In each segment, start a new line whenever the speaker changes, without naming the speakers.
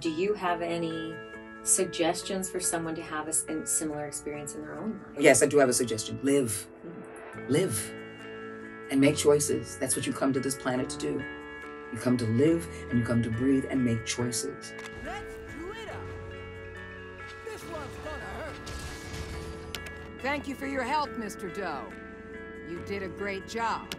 Do you have any suggestions for someone to have a similar experience in their own life?
Yes, I do have a suggestion. Live. Live. And make choices. That's what you come to this planet to do. You come to live and you come to breathe and make choices.
Let's do it up. This one's gonna hurt. Thank you for your help, Mr. Doe. You did a great job.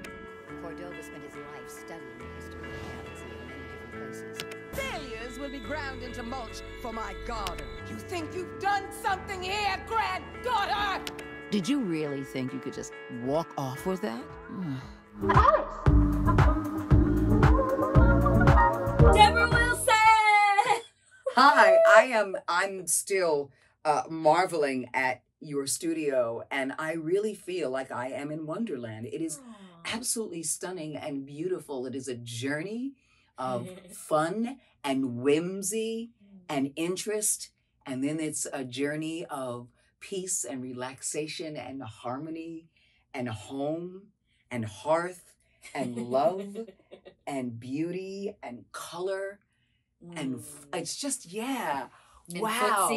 Cordova spent his life studying the history of galaxies in many different places.
Failures will be ground into mulch for my garden. You think you've done something here, granddaughter? Did you really think you could just walk off with that?
Alex!
Debra Wilson!
Hi, I'm still marveling at your studio, and I really feel like I am in Wonderland. It is absolutely stunning and beautiful. It is a journey of fun and whimsy and interest, and then it's a journey of peace and relaxation and harmony and home and hearth and love and beauty and color and it's just wow.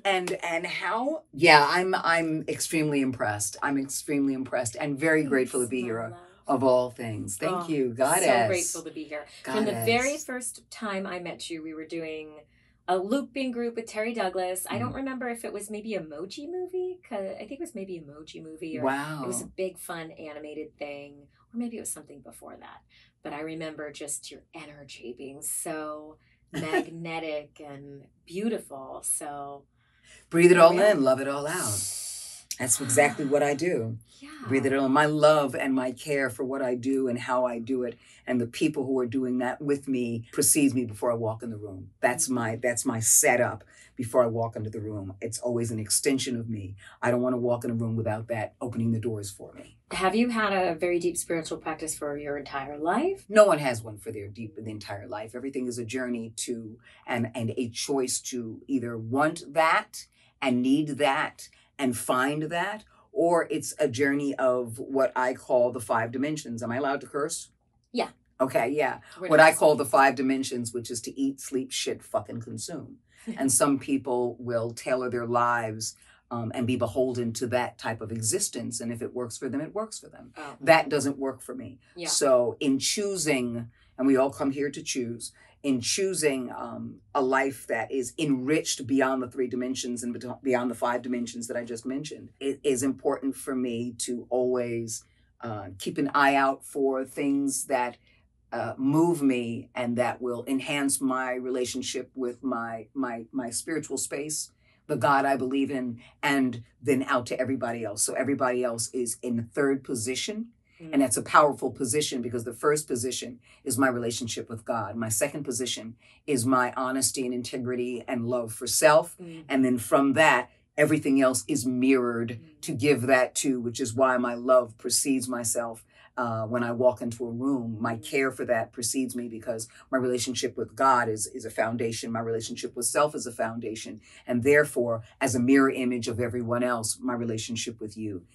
and how I'm extremely impressed. I'm extremely impressed and very grateful to be here of all things. Thank you, Goddess.
So grateful to be here.
Goddess.
From the very first time I met you, we were doing a looping group with Terry Douglas. I don't remember if it was maybe Emoji Movie, because I think it was maybe Emoji Movie, or
wow.
It was a big fun animated thing, or maybe it was something before that. But I remember just your energy being so magnetic and beautiful. So
breathe it all in, love it all out. That's exactly what I do.
Yeah.
Breathe it all. My love and my care for what I do and how I do it, and the people who are doing that with me precedes me before I walk in the room. That's my setup before I walk into the room. It's always an extension of me. I don't want to walk in a room without that opening the doors for me.
Have you had a very deep spiritual practice for your entire life?
No one has one for the entire life. Everything is a journey to and a choice to either want that and need that and find that, or it's a journey of what I call the 5 dimensions. Am I allowed to curse?
Yeah.
Okay, yeah. What I call the 5 dimensions, which is to eat, sleep, shit, fucking consume. And some people will tailor their lives and be beholden to that type of existence. And if it works for them, it works for them.
Oh.
That doesn't work for me.
Yeah.
So in choosing, and we all come here to choose, in choosing a life that is enriched beyond the 3 dimensions and beyond the 5 dimensions that I just mentioned, it is important for me to always keep an eye out for things that move me and that will enhance my relationship with my spiritual space, the God I believe in, and then out to everybody else. So everybody else is in the 3rd position. And that's a powerful position, because the first position is my relationship with God. My second position is my honesty and integrity and love for self. And then from that, everything else is mirrored to give that to, which is why my love precedes myself. When I walk into a room, my care for that precedes me, because my relationship with God is a foundation. My relationship with self is a foundation. And therefore, as a mirror image of everyone else, my relationship with you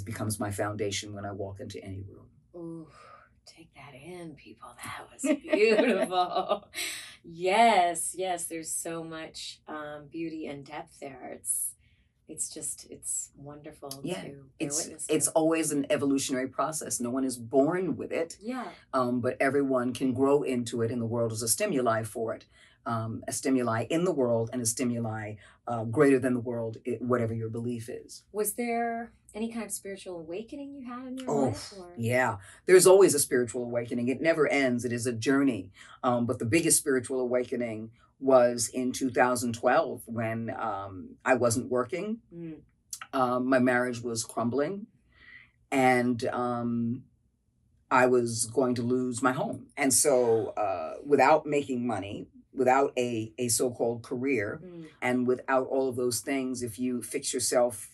becomes my foundation when I walk into any room.
Ooh, take that in, people. That was beautiful. Yes, there's so much beauty and depth there. It's wonderful to bear witness to.
It's always an evolutionary process. No one is born with it.
Yeah.
But everyone can grow into it, and the world is a stimuli for it. A stimuli in the world and a stimuli greater than the world, whatever your belief is.
Was there any kind of spiritual awakening you had in your life? Or?
Yeah. There's always a spiritual awakening. It never ends. It is a journey. But the biggest spiritual awakening was in 2012 when I wasn't working. My marriage was crumbling, and I was going to lose my home. And so without making money, without a so-called career, and without all of those things, if you fix yourself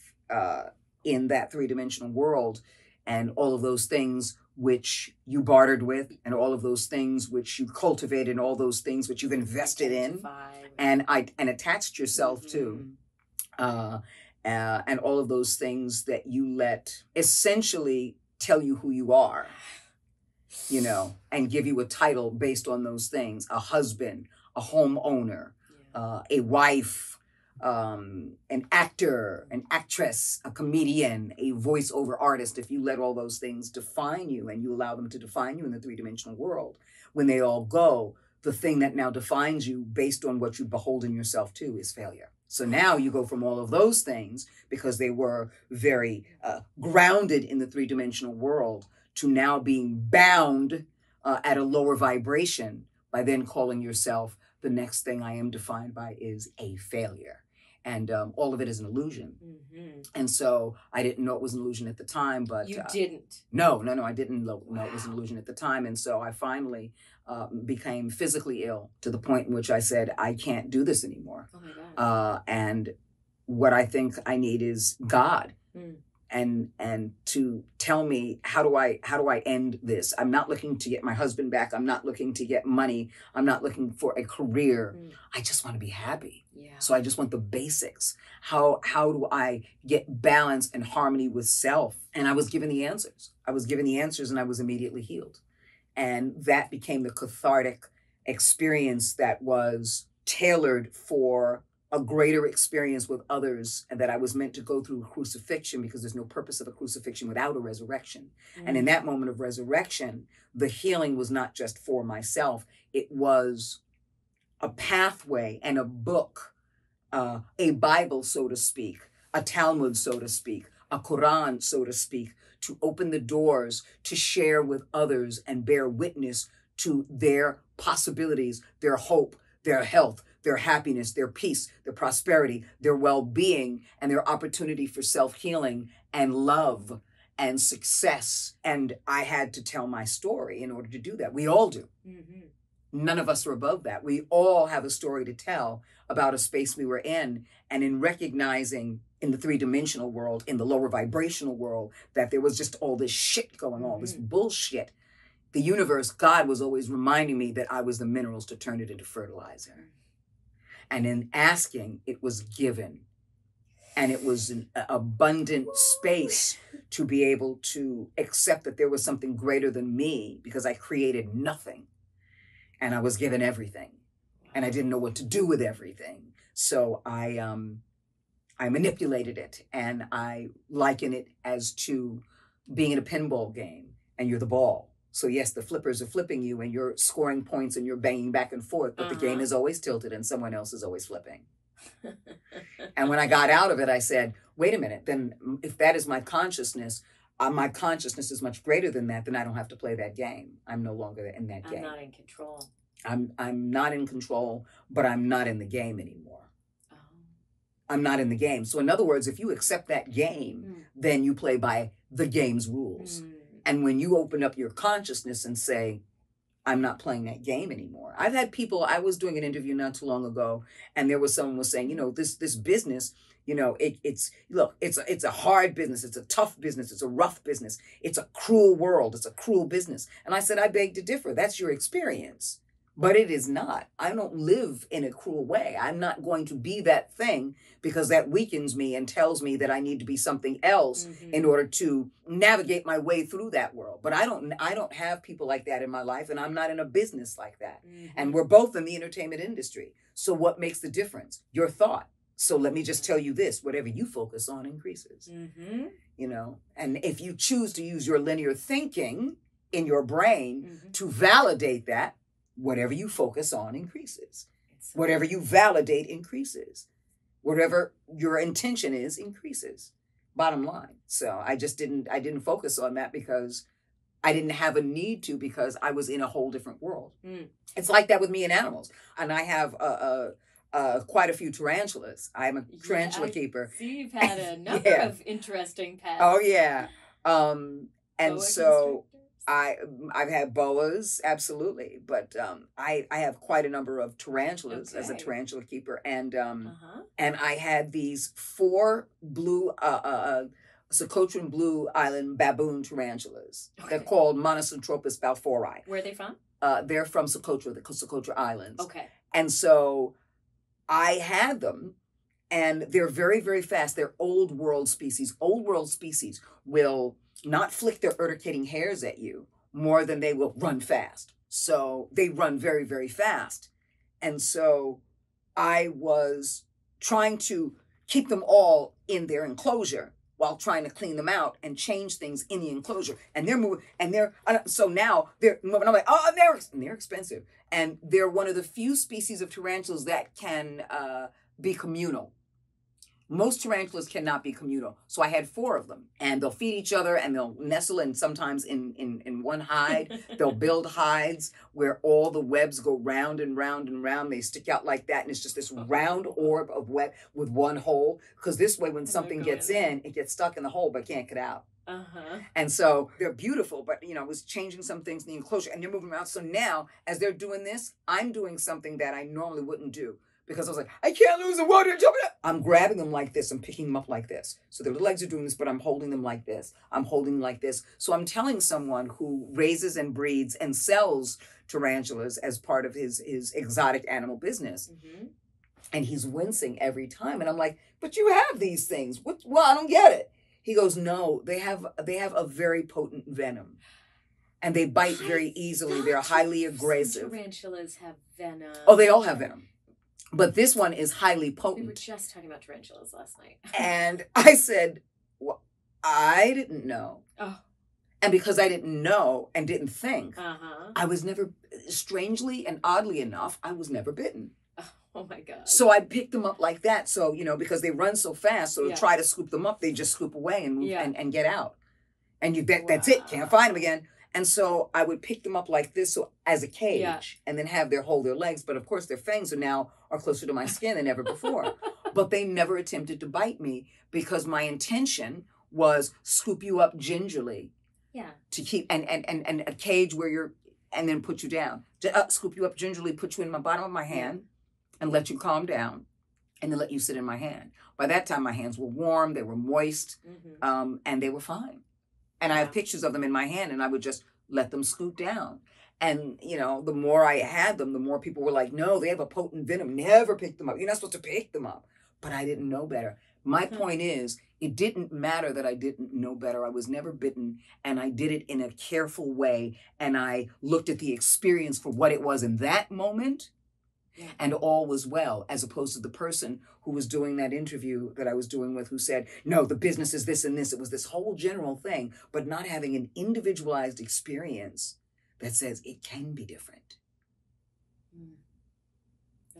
in that 3-dimensional world, and all of those things which you bartered with, and all of those things which you cultivated, and all those things which you've invested in and attached yourself to, and all of those things that you let essentially tell you who you are, and give you a title based on those things: a husband, a homeowner, a wife, an actor, an actress, a comedian, a voiceover artist, if you let all those things define you and you allow them to define you in the three-dimensional world, when they all go, the thing that now defines you based on what you beholden yourself to is failure. So now you go from all of those things, because they were very grounded in the three-dimensional world, to now being bound at a lower vibration by then calling yourself, the next thing I am defined by is a failure. And all of it is an illusion. Mm-hmm. And so I didn't know it was an illusion at the time, but...
You didn't?
No, I didn't know it was an illusion at the time. And so I finally became physically ill, to the point in which I said, I can't do this anymore.
Oh my God.
And what I think I need is God. Mm. And to tell me, how do I end this? I'm not looking to get my husband back. I'm not looking to get money. I'm not looking for a career. I just want to be happy. Yeah. So I just want the basics. How do I get balance and harmony with self? And I was given the answers. And I was immediately healed. And that became the cathartic experience that was tailored for a greater experience with others, and that I was meant to go through crucifixion, because there's no purpose of a crucifixion without a resurrection. Mm. And in that moment of resurrection, the healing was not just for myself. It was a pathway and a book, a Bible, so to speak, a Talmud, so to speak, a Quran, so to speak, to open the doors to share with others and bear witness to their possibilities, their hope, their health, their happiness, their peace, their prosperity, their well-being, and their opportunity for self-healing and love and success. And I had to tell my story in order to do that. We all do. Mm-hmm. None of us are above that. We all have a story to tell about a space we were in, and in recognizing in the three-dimensional world, in the lower vibrational world, that there was just all this shit going on, this bullshit. The universe, God, was always reminding me that I was the minerals to turn it into fertilizer. And in asking, it was given. And it was an abundant space to be able to accept that there was something greater than me, because I created nothing. And I was given everything. And I didn't know what to do with everything. So I manipulated it. And I liken it as to being in a pinball game, and you're the ball. So yes, the flippers are flipping you and you're scoring points and you're banging back and forth, but the game is always tilted and someone else is always flipping. And when I got out of it, I said, wait a minute, then if that is my consciousness is much greater than that, then I don't have to play that game. I'm no longer in that game.
I'm not in control.
I'm not in control, but I'm not in the game anymore. Oh. I'm not in the game. So in other words, if you accept that game, then you play by the game's rules. And when you open up your consciousness and say, I'm not playing that game anymore. I've had people, I was doing an interview not too long ago, and there was someone was saying, this business, it's a hard business. It's a tough business. It's a rough business. It's a cruel world. It's a cruel business. And I said, I beg to differ. That's your experience. But it is not. I don't live in a cruel way. I'm not going to be that thing, because that weakens me and tells me that I need to be something else in order to navigate my way through that world. But I don't have people like that in my life, and I'm not in a business like that. And we're both in the entertainment industry. So what makes the difference? Your thought. So let me just tell you this, whatever you focus on increases. And if you choose to use your linear thinking in your brain to validate that, whatever you focus on increases. Whatever you validate increases. Whatever your intention is increases. Bottom line. So I didn't focus on that because I didn't have a need to, because I was in a whole different world. It's like that with me and animals. And I have quite a few tarantulas. I'm a tarantula keeper.
See, you've had a number of interesting pets.
Oh yeah. And so I've had boas, absolutely, but I have quite a number of tarantulas as a tarantula keeper, and I had these 4 blue Socotra Blue Island baboon tarantulas. Okay. They're called Monocentropas balfouri.
Where are they from?
They're from Socotra, the Socotra Islands.
Okay.
And so I had them, and they're very, very fast. They're old world species. Old world species will not flick their urticating hairs at you more than they will run fast. So they run very, very fast. And so I was trying to keep them all in their enclosure while trying to clean them out and change things in the enclosure. And they're moving, and so now they're moving. I'm like, oh, they're expensive. And they're one of the few species of tarantulas that can be communal. Most tarantulas cannot be communal. So I had 4 of them, and they'll feed each other, and they'll nestle in sometimes in one hide. They'll build hides where all the webs go round and round and round. They stick out like that, and it's just this round orb of web with one hole. Because this way, when something gets in, it gets stuck in the hole but can't get out. And so they're beautiful, but I was changing some things in the enclosure, and they're moving around. So now, as they're doing this, I'm doing something that I normally wouldn't do. Because I was like, I can't lose the water. I'm grabbing them like this. I'm picking them up like this. So their legs are doing this, but I'm holding them like this. I'm holding them like this. So I'm telling someone who raises and breeds and sells tarantulas as part of his exotic animal business. And he's wincing every time. And I'm like, but you have these things. Well, I don't get it. He goes, no, they have a very potent venom. And they bite very easily. They're highly aggressive.
Tarantulas have venom.
Oh, they all have venom. But this one is highly potent.
We were just talking about tarantulas last night.
And I said, well, I didn't know.
Oh.
And because I didn't know and didn't think, I was never, strangely and oddly enough, I was never bitten.
Oh my God.
So I picked them up like that. So, because they run so fast, so to try to scoop them up, they just scoop away and move and get out. And that's it. Can't find them again. And so I would pick them up like this, so as a cage, and then have hold their legs. But of course, their fangs are closer to my skin than ever before. But they never attempted to bite me because my intention was scoop you up gingerly.
Yeah.
To keep and a cage where and then put you down. Scoop you up gingerly, put you in my bottom of my hand, and let you calm down, and then let you sit in my hand. By that time, my hands were warm, they were moist, and they were fine. And I have pictures of them in my hand, and I would just let them scoot down. And, the more I had them, the more people were like, no, they have a potent venom. Never pick them up. You're not supposed to pick them up. But I didn't know better. My point is, it didn't matter that I didn't know better. I was never bitten, and I did it in a careful way. And I looked at the experience for what it was in that moment. And all was well, as opposed to the person who was doing that interview that I was doing with, who said, no, the business is this and this. It was this whole general thing, but not having an individualized experience that says it can be different.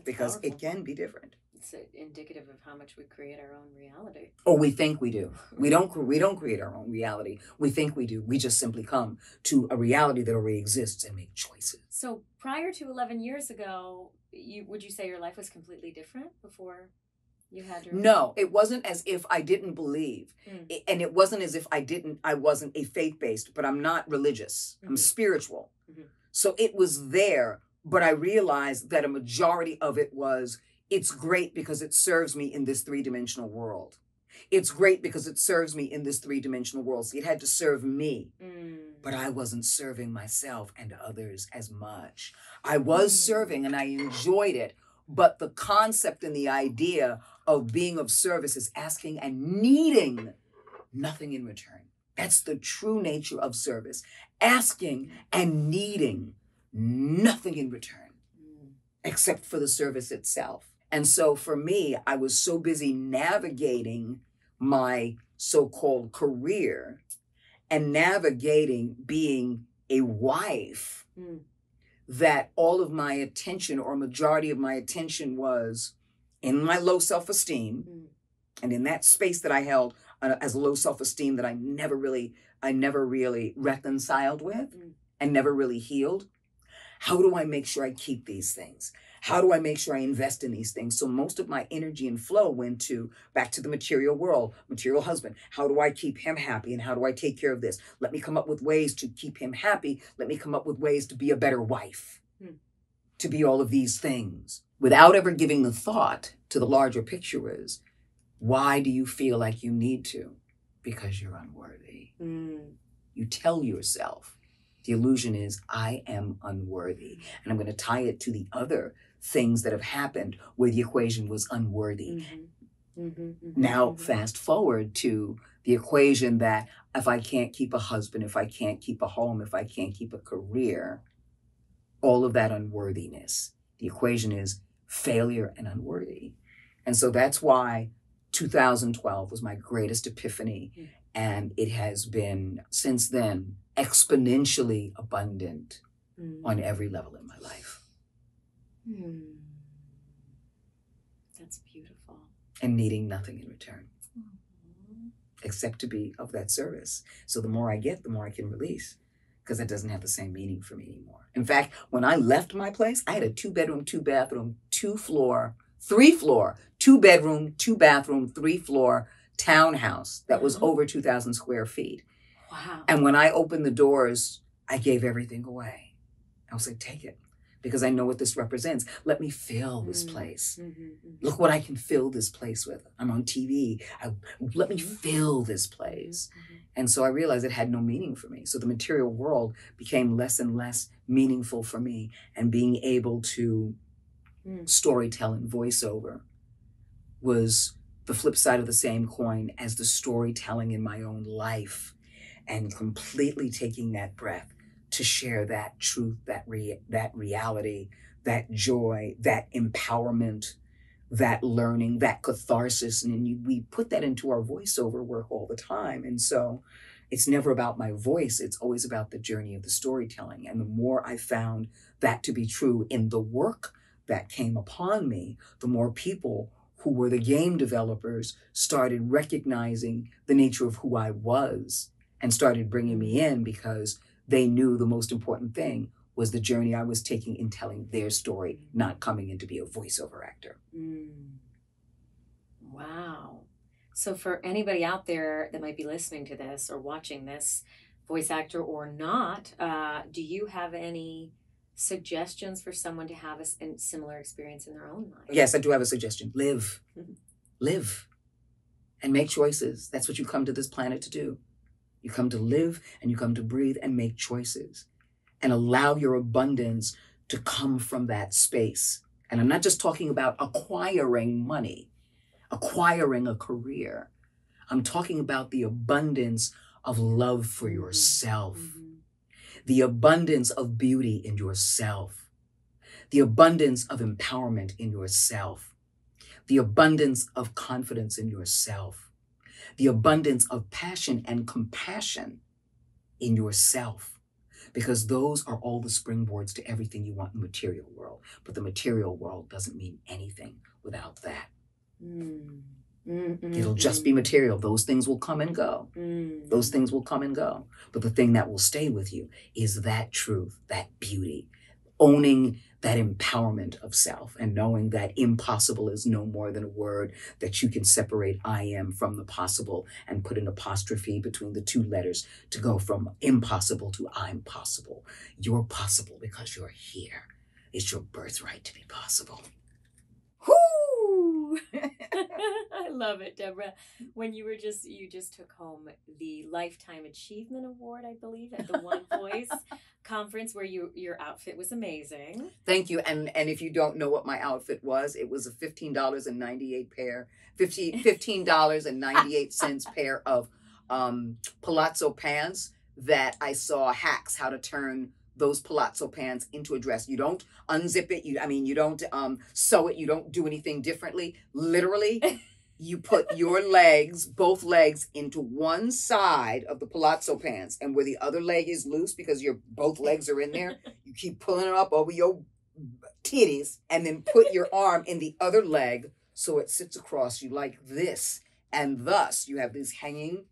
Because powerful. It can be different.
It's indicative of how much we create our own reality.
Oh, we think we do. We don't create our own reality. We think we do. We just simply come to a reality that already exists and make choices.
So prior to 11 years ago, would you say your life was completely different before you had your...
No, it wasn't as if I didn't believe. And it wasn't as if I wasn't a faith-based, but I'm not religious. I'm spiritual. So it was there, but I realized that a majority of it was, it's great because it serves me in this 3-dimensional world. It's great because it serves me in this 3-dimensional world. See, it had to serve me, but I wasn't serving myself and others as much. I was serving and I enjoyed it, but the concept and the idea of being of service is asking and needing nothing in return. That's the true nature of service. Asking and needing nothing in return, except for the service itself. And so for me, I was so busy navigating my so-called career and navigating being a wife that all of my attention, or majority of my attention, was in my low self-esteem and in that space that I held as low self-esteem that I never really reconciled with and never really healed. How do I make sure I keep these things? How do I make sure I invest in these things? So most of my energy and flow went back to the material world, material husband. How do I keep him happy? And how do I take care of this? Let me come up with ways to keep him happy. Let me come up with ways to be a better wife, to be all of these things, without ever giving the thought to the larger picture is, why do you feel like you need to? Because you're unworthy. You tell yourself. The illusion is, I am unworthy. And I'm going to tie it to the other things that have happened where the equation was unworthy. Now, fast forward to the equation that if I can't keep a husband, if I can't keep a home, if I can't keep a career, all of that unworthiness. The equation is failure and unworthy. And so that's why 2012 was my greatest epiphany. And it has been, since then, exponentially abundant on every level in my life.
That's beautiful.
And needing nothing in return, except to be of that service. So the more I get, the more I can release, because it doesn't have the same meaning for me anymore. In fact, when I left my place, I had a 2-bedroom, 2-bathroom, 2-floor, 3-floor, 2-bedroom, 2-bathroom, 3-floor townhouse that was over 2,000 square feet.
Wow.
And when I opened the doors, I gave everything away. I was like, take it, because I know what this represents. Let me fill this place. Look what I can fill this place with. I'm on TV. Let me fill this place. And so I realized it had no meaning for me. So the material world became less and less meaningful for me. And being able to storytell and voiceover was the flip side of the same coin as the storytelling in my own life, and completely taking that breath to share that truth, that reality, that joy, that empowerment, that learning, that catharsis. And we put that into our voiceover work all the time. And so it's never about my voice. It's always about the journey of the storytelling. And the more I found that to be true in the work that came upon me, the more people who were the game developers started recognizing the nature of who I was and started bringing me in, because they knew the most important thing was the journey I was taking in telling their story, not coming in to be a voiceover actor.
Wow. So for anybody out there that might be listening to this or watching this, voice actor or not, do you have any suggestions for someone to have a similar experience in their own life?
Yes, I do have a suggestion. Live. Live. And make choices. That's what you come to this planet to do. You come to live, and you come to breathe and make choices. And allow your abundance to come from that space. And I'm not just talking about acquiring money, acquiring a career. I'm talking about the abundance of love for yourself. The abundance of beauty in yourself, the abundance of empowerment in yourself, the abundance of confidence in yourself, the abundance of passion and compassion in yourself, because those are all the springboards to everything you want in the material world. But the material world doesn't mean anything without that. It'll just be material. Those things will come and go. Those things will come and go. But the thing that will stay with you is that truth, that beauty, owning that empowerment of self, and knowing that impossible is no more than a word, that you can separate I am from the possible and put an apostrophe between the 2 letters to go from impossible to I'm possible. You're possible because you're here. It's your birthright to be possible.
Whoo! I love it, Debra. When you just took home the Lifetime Achievement Award, I believe, at the One Voice conference, where your outfit was amazing.
Thank you. And if you don't know what my outfit was, it was a $15.98 pair of palazzo pants that I saw hacks how to turn those palazzo pants into a dress. You don't unzip it. You don't sew it. You don't do anything differently. Literally, you put your legs, both legs, into one side of the palazzo pants, and where the other leg is loose because both legs are in there, you keep pulling it up over your titties, and then put your arm in the other leg so it sits across you like this, and thus you have this hanging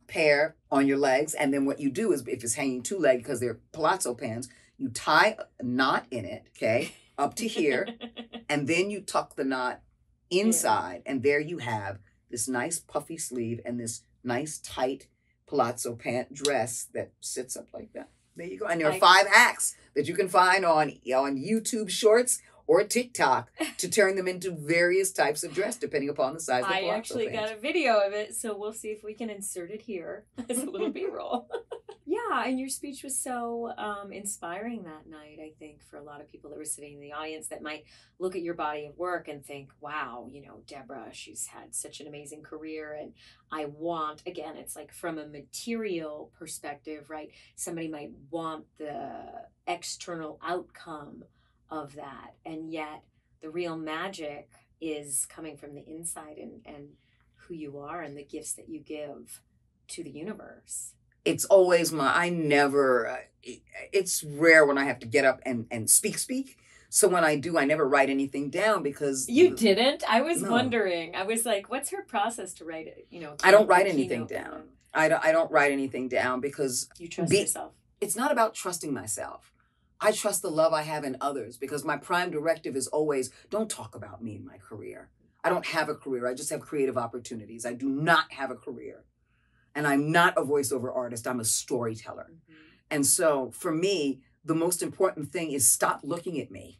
pair on your legs. And then what you do is, if it's hanging 2-leg because they're palazzo pants, you tie a knot in it, okay, up to here, and then you tuck the knot inside, and there you have this nice puffy sleeve and this nice tight palazzo pant dress that sits up like that. There you go. And there are 5 hacks that you can find on YouTube Shorts or TikTok to turn them into various types of dress, depending upon the size of the palazzo
I actually got a video of it, so we'll see if we can insert it here as a little B-roll. Yeah, and your speech was so inspiring that night, I think, for a lot of people that were sitting in the audience that might look at your body of work and think, wow, Debra, she's had such an amazing career, and I want, again, it's like from a material perspective, right? Somebody might want the external outcome of that, and yet the real magic is coming from the inside and who you are and the gifts that you give to the universe.
It's always it's rare when I have to get up and speak. So when I do, I never write anything down because...
You didn't? I was
No.
wondering. I was like, what's her process to write it?
I don't write anything down. I don't write anything down because...
You trust yourself.
It's not about trusting myself. I trust the love I have in others because my prime directive is always, don't talk about me and my career. I don't have a career. I just have creative opportunities. I do not have a career. And I'm not a voiceover artist. I'm a storyteller.
Mm-hmm.
And so for me, the most important thing is stop looking at me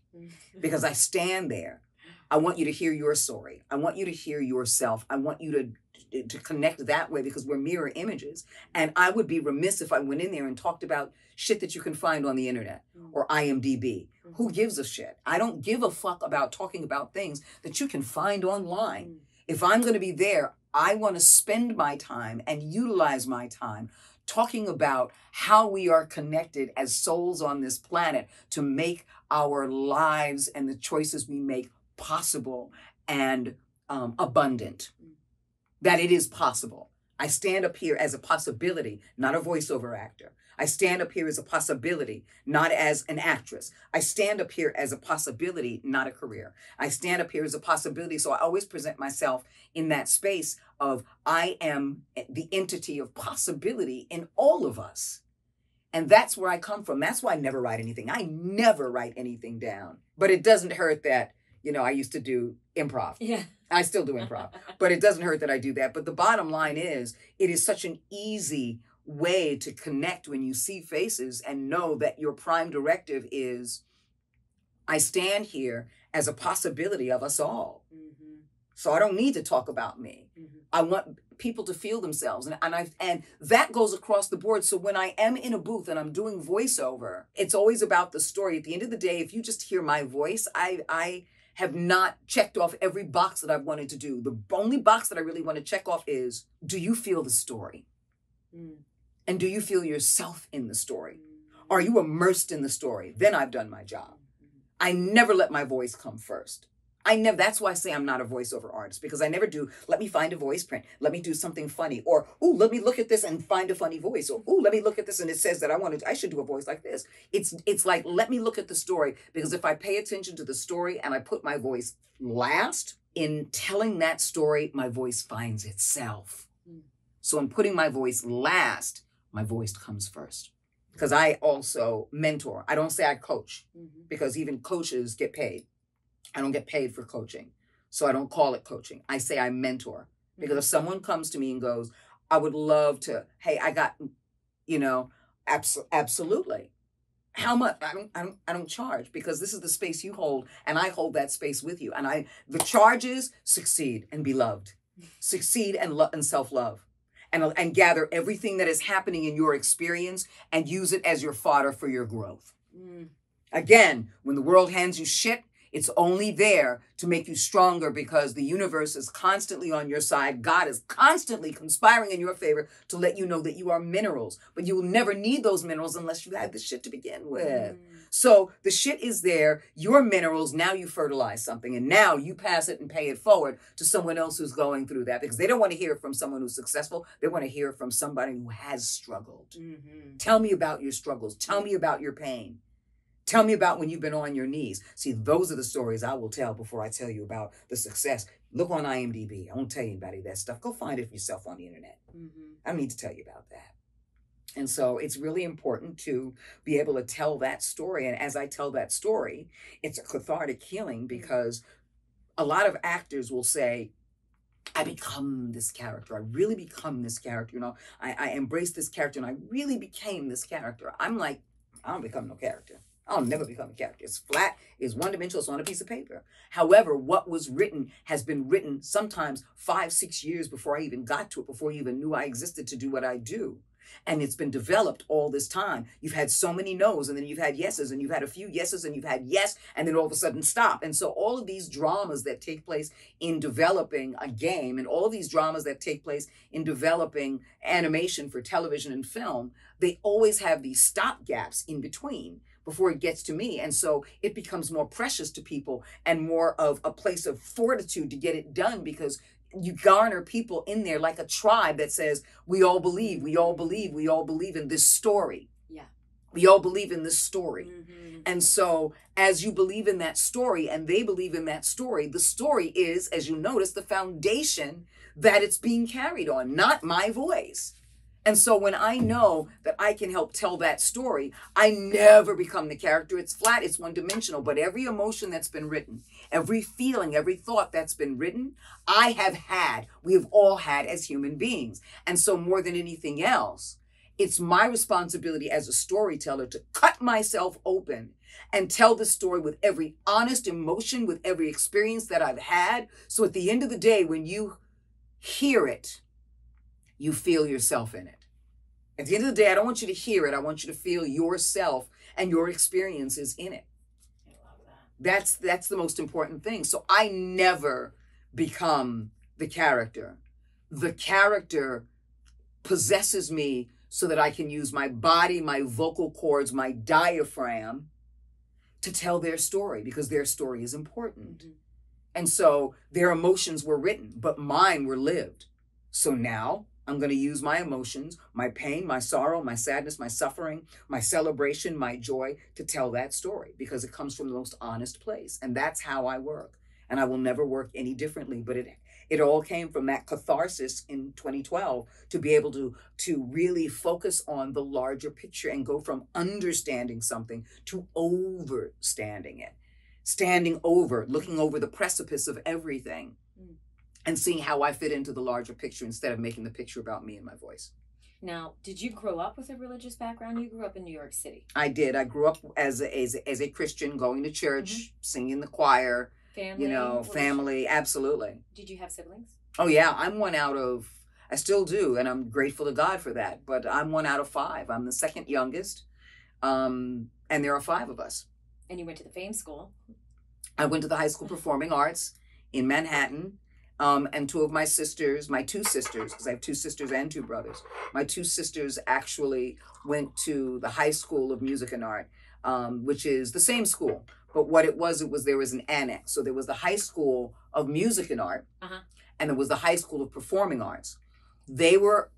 because I stand there. I want you to hear your story. I want you to hear yourself. I want you to connect that way because we're mirror images. And I would be remiss if I went in there and talked about shit that you can find on the internet or IMDb. Who gives a shit? I don't give a fuck about talking about things that you can find online. If I'm going to be there, I want to spend my time and utilize my time talking about how we are connected as souls on this planet to make our lives and the choices we make possible and abundant. That it is possible. I stand up here as a possibility, not a voiceover actor. I stand up here as a possibility, not as an actress. I stand up here as a possibility, not a career. I stand up here as a possibility. So I always present myself in that space of I am the entity of possibility in all of us. And that's where I come from. That's why I never write anything. I never write anything down. But it doesn't hurt that, I used to do improv.
Yeah.
I still do improv. But it doesn't hurt that I do that. But the bottom line is, it is such an easy way to connect when you see faces and know that your prime directive is, I stand here as a possibility of us all. Mm-hmm. So I don't need to talk about me. Mm-hmm. I want people to feel themselves. And that goes across the board. So when I am in a booth and I'm doing voiceover, it's always about the story. At the end of the day, if you just hear my voice, I have not checked off every box that I've wanted to do. The only box that I really want to check off is, do you feel the story? Mm. And do you feel yourself in the story? Are you immersed in the story? Then I've done my job. I never let my voice come first. That's why I say I'm not a voiceover artist, because I never do, let me find a voice print. Let me do something funny. Or, ooh, let me look at this and find a funny voice. Or, ooh, let me look at this and it says that I should do a voice like this. It's like, let me look at the story, because if I pay attention to the story and I put my voice last, in telling that story, my voice finds itself. So in putting my voice last, my voice comes first. Because I also mentor. I don't say I coach, because even coaches get paid. I don't get paid for coaching. So I don't call it coaching. I say I mentor. Because if someone comes to me and goes, I would love to, hey, I got, absolutely. How much? I don't charge, because this is the space you hold, and I hold that space with you. And the charge is succeed and be loved. Succeed and self-love. And gather everything that is happening in your experience and use it as your fodder for your growth. Again, when the world hands you shit, it's only there to make you stronger, because the universe is constantly on your side. God is constantly conspiring in your favor to let you know that you are minerals. But you will never need those minerals unless you had the shit to begin with. So the shit is there. Your minerals, now you fertilize something. And now you pass it and pay it forward to someone else who's going through that. Because they don't want to hear it from someone who's successful. They want to hear it from somebody who has struggled. Tell me about your struggles. Tell me about your pain. Tell me about when you've been on your knees. See, those are the stories I will tell before I tell you about the success. Look on IMDb. I won't tell anybody that stuff. Go find it for yourself on the internet. I don't need to tell you about that. And so it's really important to be able to tell that story. And as I tell that story, it's a cathartic healing, because a lot of actors will say, I become this character. I really become this character. I embrace this character and I really became this character. I'm like, I don't become no character. I'll never become a character. It's flat, it's one-dimensional, it's on a piece of paper. However, what was written has been written sometimes 5-6 years before I even got to it, before you even knew I existed to do what I do. And it's been developed all this time. You've had so many no's, and then you've had yeses, and you've had a few yeses, and you've had yes, and then all of a sudden stop. And so all of these dramas that take place in developing a game, and all of these dramas that take place in developing animation for television and film, they always have these stop gaps in between. before it gets to me. And so it becomes more precious to people and more of a place of fortitude to get it done, because you garner people in there like a tribe that says, we all believe, we all believe, we all believe in this story.
Yeah.
We all believe in this story.
Mm-hmm.
And so as you believe in that story and they believe in that story, the story is, as you notice, the foundation that it's being carried on, not my voice. And so when I know that I can help tell that story, I never become the character. It's flat, it's one-dimensional, but every emotion that's been written, every feeling, every thought that's been written, I have had, we have all had as human beings. And so more than anything else, it's my responsibility as a storyteller to cut myself open and tell the story with every honest emotion, with every experience that I've had. So at the end of the day, when you hear it, you feel yourself in it. At the end of the day, I don't want you to hear it. I want you to feel yourself and your experiences in it.
I love that.
That's the most important thing. So I never become the character. The character possesses me so that I can use my body, my vocal cords, my diaphragm to tell their story, because their story is important.
Mm-hmm.
And so their emotions were written, but mine were lived. So now I'm going to use my emotions, my pain, my sorrow, my sadness, my suffering, my celebration, my joy to tell that story, because it comes from the most honest place. And that's how I work. And I will never work any differently. But it all came from that catharsis in 2012 to be able to really focus on the larger picture and go from understanding something to overstanding it. Standing over, looking over the precipice of everything. And seeing how I fit into the larger picture instead of making the picture about me and my voice.
Now, did you grow up with a religious background? You grew up in New York City.
I did. I grew up as a Christian, going to church, singing in the choir.
Family?
Family, absolutely.
Did you have siblings?
Oh yeah, I'm one out of, I still do, and I'm grateful to God for that, but I'm one out of 5. I'm the second youngest, and there are 5 of us.
And you went to the FAME school.
I went to the High School Performing Arts in Manhattan. And 2 of my sisters, my 2 sisters, because I have 2 sisters and 2 brothers, my 2 sisters actually went to the High School of Music and Art, which is the same school. But what it was there was an annex. So there was the High School of Music and Art, and there was the High School of Performing Arts. They were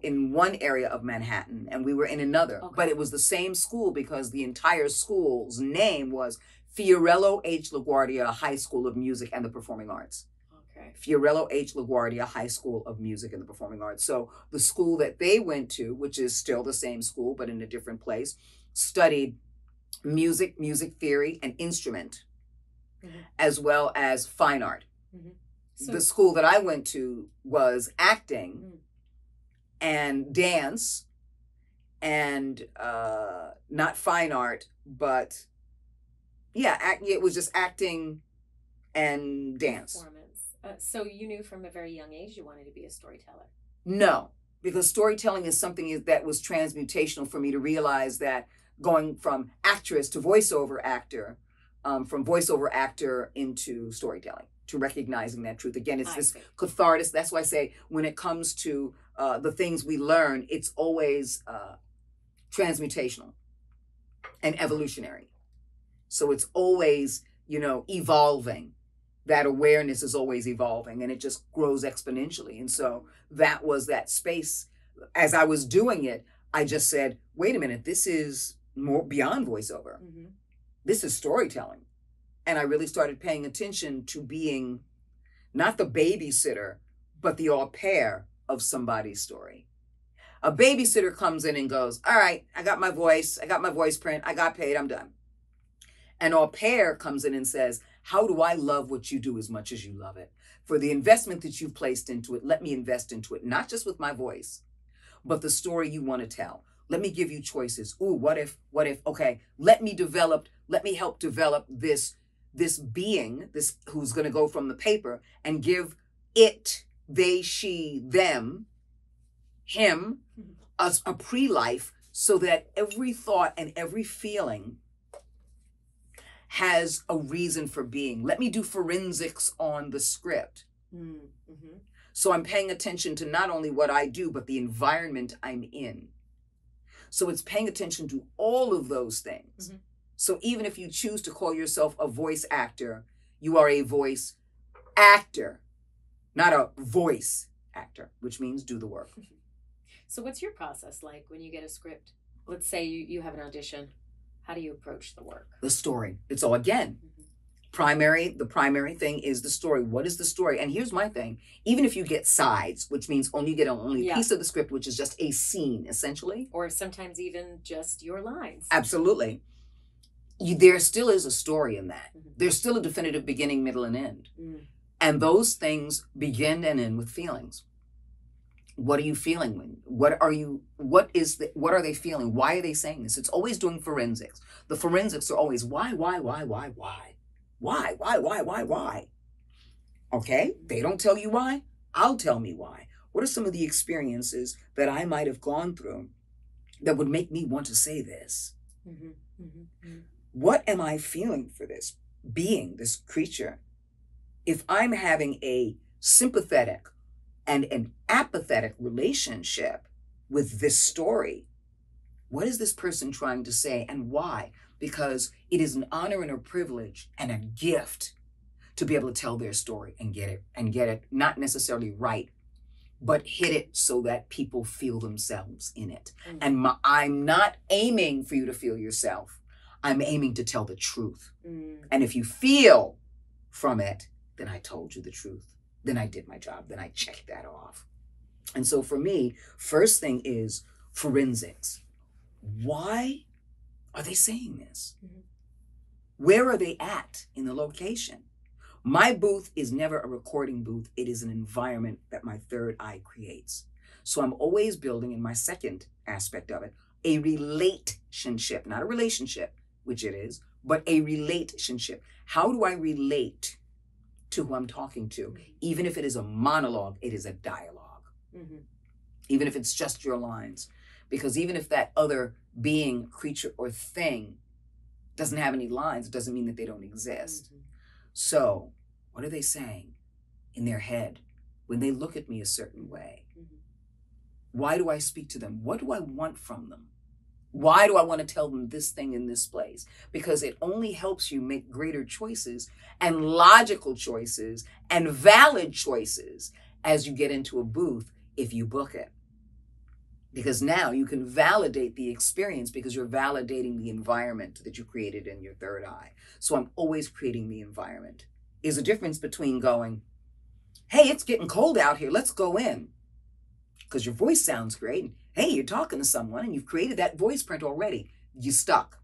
in one area of Manhattan, and we were in another. Okay. But it was the same school because the entire school's name was Fiorello H. LaGuardia High School of Music and the Performing Arts. Fiorello H. LaGuardia High School of Music and the Performing Arts. So the school that they went to, which is still the same school but in a different place, studied music, music theory, and instrument, as well as fine art. So the school that I went to was acting and dance, and not fine art, but it was just acting and dance.
Performance. So you knew from a very young age you wanted to be a storyteller?
No, because storytelling is something that was transmutational for me to realize that going from actress to voiceover actor, from voiceover actor into storytelling, to recognizing that truth. Again, it's this catharsis. That's why I say when it comes to the things we learn, it's always transmutational and evolutionary. So it's always, evolving. That awareness is always evolving, and it just grows exponentially. And so that was that space. As I was doing it, I just said, wait a minute, this is more beyond voiceover. This is storytelling. And I really started paying attention to being not the babysitter, but the au pair of somebody's story. A babysitter comes in and goes, all right, I got my voice print, I got paid, I'm done. An au pair comes in and says, how do I love what you do as much as you love it? For the investment that you've placed into it, let me invest into it, not just with my voice, but the story you want to tell. Let me give you choices. Ooh, what if, okay, let me help develop this being, this who's going to go from the paper, and give it, they, she, them, him, a pre-life, so that every thought and every feeling has a reason for being. Let me do forensics on the script. So I'm paying attention to not only what I do, but the environment I'm in. So it's paying attention to all of those things.
Mm-hmm.
So even if you choose to call yourself a voice actor, you are a voice actor, not a voice actor, which means do the work.
So what's your process like when you get a script? Let's say you have an audition. How do you approach the work?
The story. It's all, again, the primary thing is the story. What is the story? And here's my thing. Even if you get sides, which means you get only a piece of the script, which is just a scene, essentially.
Or sometimes even just your lines.
Absolutely. There still is a story in that. There's still a definitive beginning, middle, and end. And those things begin and end with feelings. What are you feeling? What are they feeling? Why are they saying this? It's always doing forensics. The forensics are always why? Why? Okay, they don't tell you why. I'll tell me why. What are some of the experiences that I might have gone through that would make me want to say this? What am I feeling for this being, this creature? If I'm having a sympathetic and an apathetic relationship with this story, what is this person trying to say and why? Because it is an honor and a privilege and a gift to be able to tell their story and get it not necessarily right, but hit it so that people feel themselves in it. And I'm not aiming for you to feel yourself. I'm aiming to tell the truth. And if you feel from it, then I told you the truth. Then I did my job. Then I checked that off. And so for me, first thing is forensics. Why are they saying this? Where are they at in the location? My booth is never a recording booth. It is an environment that my third eye creates. So I'm always building, in my second aspect of it, a relationship, not a relationship, which it is, but a relationship. How do I relate to who I'm talking to? Even if it is a monologue, it is a dialogue. Even if it's just your lines. Because even if that other being, creature, or thing doesn't have any lines, it doesn't mean that they don't exist. So what are they saying in their head when they look at me a certain way? Why do I speak to them? What do I want from them? Why do I want to tell them this thing in this place? Because it only helps you make greater choices and logical choices and valid choices as you get into a booth if you book it. Because now you can validate the experience because you're validating the environment that you created in your third eye. So I'm always creating the environment. There's a difference between going, hey, it's getting cold out here, let's go in. Because your voice sounds great. And, hey, you're talking to someone and you've created that voice print already. You stuck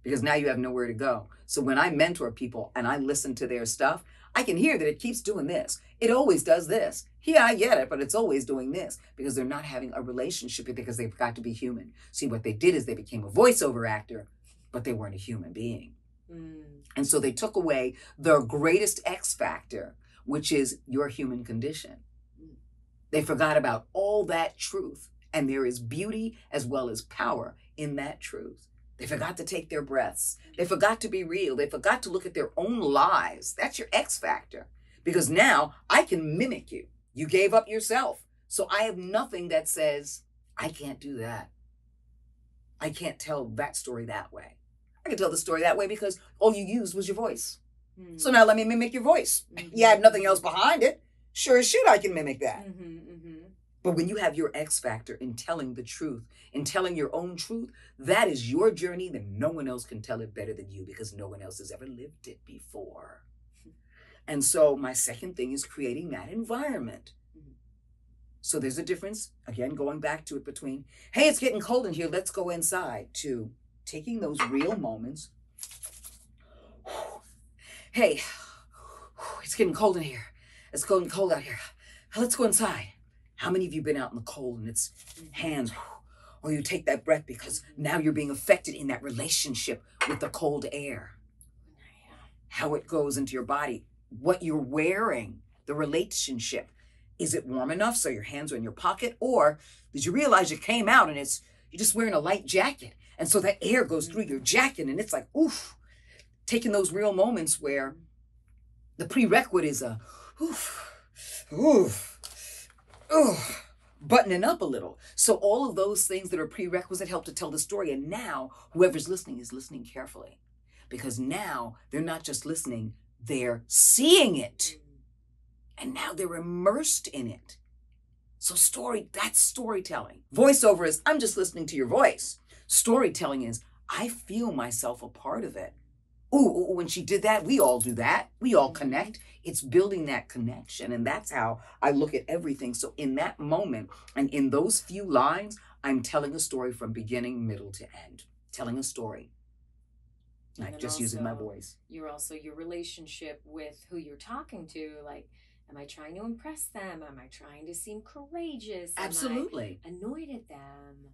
because now you have nowhere to go. So when I mentor people and I listen to their stuff, I can hear that it keeps doing this. It always does this. Yeah, I get it, but it's always doing this because they're not having a relationship because they've got to be human. See, what they did is they became a voiceover actor, but they weren't a human being. And so they took away the greatest X factor, which is your human condition. They forgot about all that truth, and there is beauty as well as power in that truth. They forgot to take their breaths. They forgot to be real. They forgot to look at their own lives. That's your X factor. Because now I can mimic you. You gave up yourself. So I have nothing that says, I can't do that. I can't tell that story that way. I can tell the story that way because all you used was your voice. So now let me mimic your voice. You have nothing else behind it. Sure as shit I can mimic that. But when you have your X factor in telling the truth, in telling your own truth, that is your journey, then no one else can tell it better than you because no one else has ever lived it before. And so my second thing is creating that environment. So there's a difference, again, going back to it between, hey, it's getting cold in here, let's go inside, to taking those real moments. Hey, it's getting cold in here. It's getting cold out here. Let's go inside. How many of you been out in the cold and it's hands, or you take that breath because now you're being affected in that relationship with the cold air? How it goes into your body, what you're wearing, the relationship. Is it warm enough so your hands are in your pocket? Or did you realize you came out and you're just wearing a light jacket? And so that air goes through your jacket and it's like, oof. Taking those real moments where the prerequisite is a oof, oof, oof, buttoning up a little. So all of those things that are prerequisite help to tell the story. And now whoever's listening is listening carefully, because now they're not just listening, they're seeing it. And now they're immersed in it. So that's storytelling. Voiceover is, I'm just listening to your voice. Storytelling is, I feel myself a part of it. Ooh, when she did that, we all do that. We all connect. It's building that connection. And that's how I look at everything. So in that moment and in those few lines, I'm telling a story from beginning, middle to end. Telling a story. Like just using my voice.
You're also your relationship with who you're talking to. Like, am I trying to impress them? Am I trying to seem courageous?
Absolutely.
Am I annoyed at them?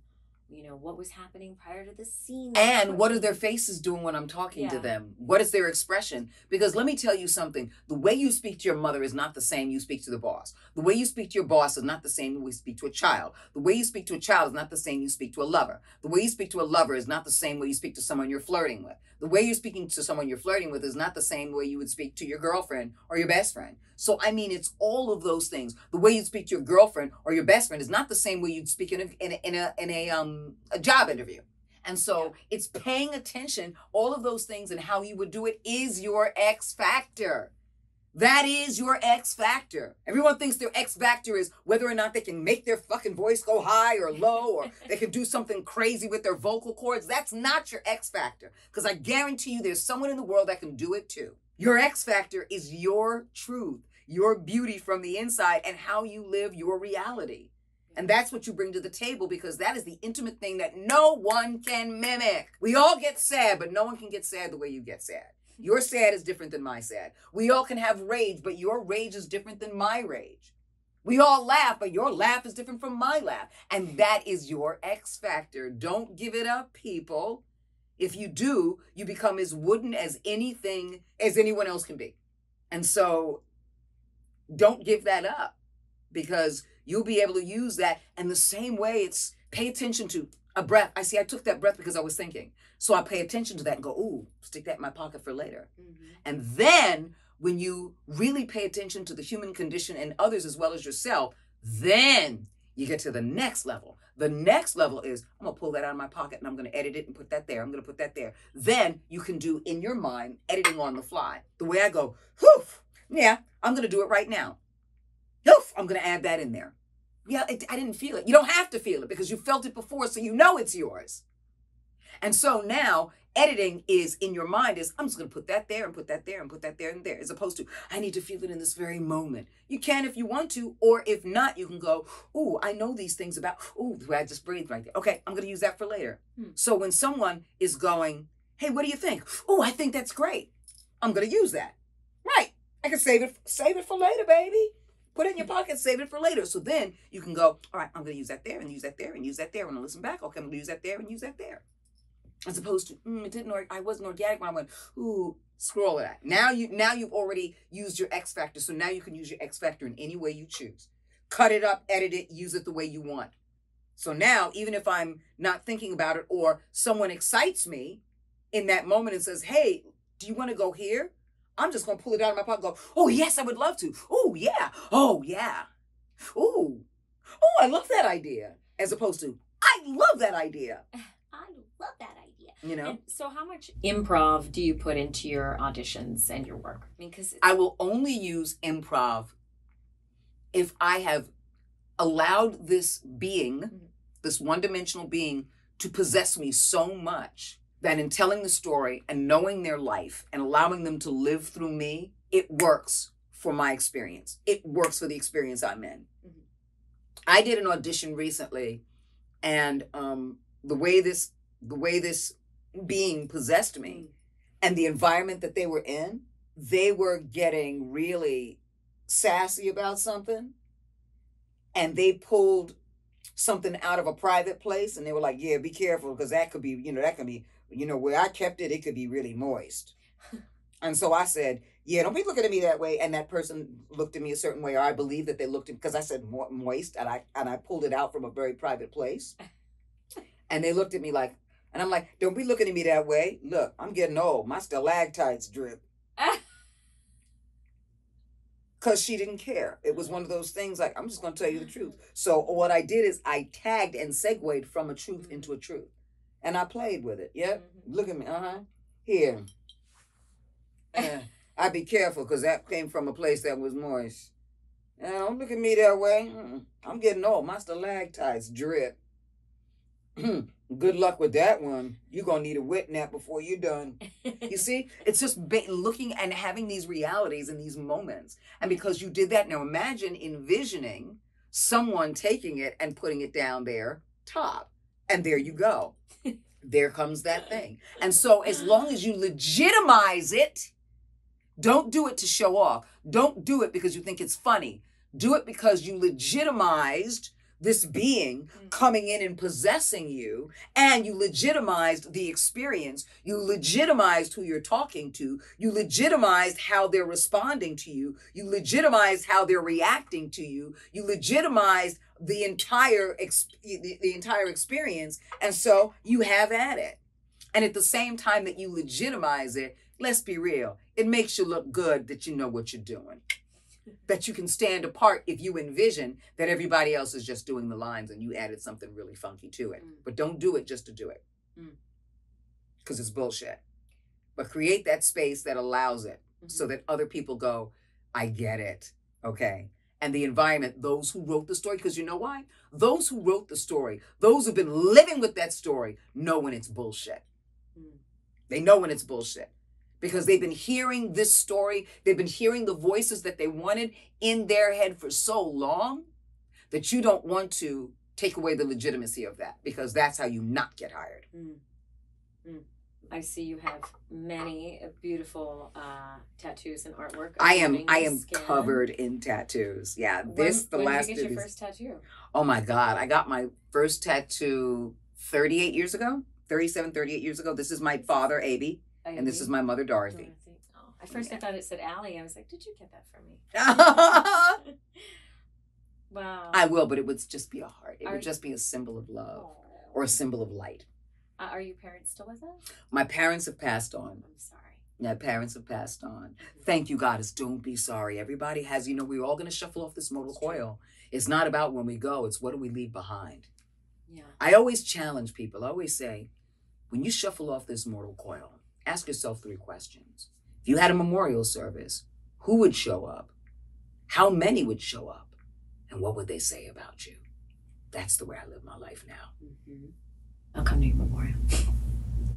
You know, what was happening prior to the scene?
And what are their faces doing when I'm talking to them? What is their expression? Because let me tell you something. The way you speak to your mother is not the same you speak to the boss. The way you speak to your boss is not the same way you speak to a child. The way you speak to a child is not the same you speak to a lover. The way you speak to a lover is not the same way you speak to someone you're flirting with. The way you're speaking to someone you're flirting with is not the same way you would speak to your girlfriend or your best friend. So, I mean, it's all of those things. The way you speak to your girlfriend or your best friend is not the same way you'd speak in a job interview. And so it's paying attention. All of those things and how you would do it is your X factor. That is your X factor. Everyone thinks their X factor is whether or not they can make their fucking voice go high or low, or they can do something crazy with their vocal cords. That's not your X factor. Because I guarantee you there's someone in the world that can do it too. Your X factor is your truth, your beauty from the inside, and how you live your reality. And that's what you bring to the table, because that is the intimate thing that no one can mimic. We all get sad, but no one can get sad the way you get sad. Your sad is different than my sad. We all can have rage, but your rage is different than my rage. We all laugh, but your laugh is different from my laugh. And that is your X factor. Don't give it up, people. If you do, you become as wooden as anyone else can be. And so don't give that up, because you'll be able to use that. And the same way, it's pay attention to a breath. I took that breath because I was thinking. So I pay attention to that and go, ooh, stick that in my pocket for later. Mm-hmm. And then when you really pay attention to the human condition and others as well as yourself, then you get to the next level. The next level is, I'm going to pull that out of my pocket and I'm going to edit it and put that there. I'm going to put that there. Then you can do in your mind editing on the fly. The way I go, whew, yeah, I'm going to do it right now. Whew, I'm going to add that in there. Yeah, I didn't feel it. You don't have to feel it because you felt it before, so you know it's yours. And so now editing is in your mind is, I'm just going to put that there and put that there and put that there and there, as opposed to, I need to feel it in this very moment. You can if you want to, or if not, you can go, ooh, I know these things about, ooh, I just breathed right there. Okay, I'm going to use that for later. So when someone is going, hey, what do you think? Ooh, I think that's great. I'm going to use that. Right. I can save it for later, baby. Put it in your pocket, save it for later. So then you can go, all right, I'm going to use that there and use that there and use that there. When I listen back, okay, I'm going to use that there and use that there. As opposed to, it didn't work. I wasn't organic when I went, ooh, scroll it out. Now you've already used your X factor. So now you can use your X factor in any way you choose. Cut it up, edit it, use it the way you want. So now, even if I'm not thinking about it or someone excites me in that moment and says, hey, do you want to go here? I'm just going to pull it out of my pocket and go, oh, yes, I would love to. Oh, yeah. Oh, yeah. Oh, I love that idea. As opposed to, I love that idea.
I love that idea.
You know?
And so how much improv do you put into your auditions and your work? I mean, because
I will only use improv if I have allowed this being, this one-dimensional being, to possess me so much that in telling the story and knowing their life and allowing them to live through me, it works for my experience. It works for the experience I'm in. Mm-hmm. I did an audition recently, and the way this being possessed me and the environment that they were in, they were getting really sassy about something, and they pulled something out of a private place, and they were like, yeah, be careful, because that could be, where I kept it, it could be really moist. And so I said, yeah, don't be looking at me that way. And that person looked at me a certain way, or I believe that they looked at, because I said moist, and I pulled it out from a very private place. And they looked at me like, and I'm like, don't be looking at me that way. Look, I'm getting old. My stalactites drip. because she didn't care. It was one of those things like, I'm just going to tell you the truth. So what I did is I tagged and segued from a truth into a truth. And I played with it. Yep. Look at me. Here. I'd be careful because that came from a place that was moist. Don't look at me that way. I'm getting old. My stalactites drip. Good luck with that one. You're going to need a wet nap before you're done. You see? It's just looking and having these realities in these moments. And because you did that, now imagine envisioning someone taking it and putting it down their top. And there you go. There comes that thing. And so as long as you legitimize it, don't do it to show off. Don't do it because you think it's funny. Do it because you legitimized this being coming in and possessing you, and you legitimized the experience. You legitimized who you're talking to. You legitimized how they're responding to you. You legitimized how they're reacting to you. You legitimized the entire experience, and so you have at it. And at the same time that you legitimize it, let's be real, it makes you look good that you know what you're doing. That you can stand apart if you envision that everybody else is just doing the lines and you added something really funky to it. But don't do it just to do it. Because it's bullshit. But create that space that allows it so that other people go, I get it. Okay. And the environment, those who wrote the story, because you know why? Those who wrote the story, those who've been living with that story, know when it's bullshit. They know when it's bullshit. Because they've been hearing this story, they've been hearing the voices that they wanted in their head for so long that you don't want to take away the legitimacy of that, because that's how you not get hired.
I see you have many beautiful tattoos and artwork.
I am covered in tattoos. Yeah,
when did you get your first tattoo?
Oh my God, I got my first tattoo 38 years ago. 38 years ago. This is my father, Aby. And this is my mother, Dorothy.
Oh, at first I thought it said Allie. I was like, did you get that from me? Wow.
I will, but it would just be a heart. It would just be a symbol of love or a symbol of light.
Are your parents still with us?
My parents have passed on.
I'm sorry.
My parents have passed on. Thank you, goddess. Don't be sorry. Everybody has, we're all going to shuffle off this mortal coil. It's not about when we go. It's what do we leave behind?
Yeah.
I always challenge people. I always say, when you shuffle off this mortal coil, ask yourself 3 questions. If you had a memorial service, who would show up? How many would show up? And what would they say about you? That's the way I live my life now.
I'll come to your memorial.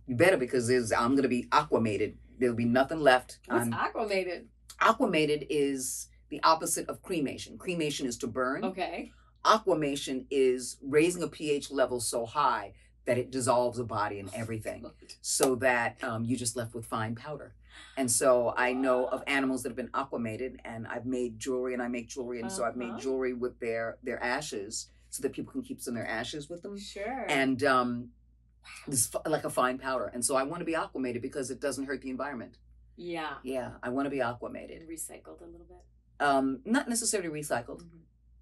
You better, because I'm going to be aquamated. There'll be nothing left.
What's aquamated?
Aquamated is the opposite of cremation. Cremation is to burn.
Okay.
Aquamation is raising a pH level so high that it dissolves a body and everything, so that you're just left with fine powder. And so I know of animals that have been aquamated, and I've made jewelry, and I make jewelry, and so I've made jewelry with their ashes, so that people can keep some of their ashes with them.
Sure.
And it's like a fine powder. And so I want to be aquamated because it doesn't hurt the environment.
Yeah.
Yeah, I want to be aquamated.
Recycled a little bit.
Not necessarily recycled.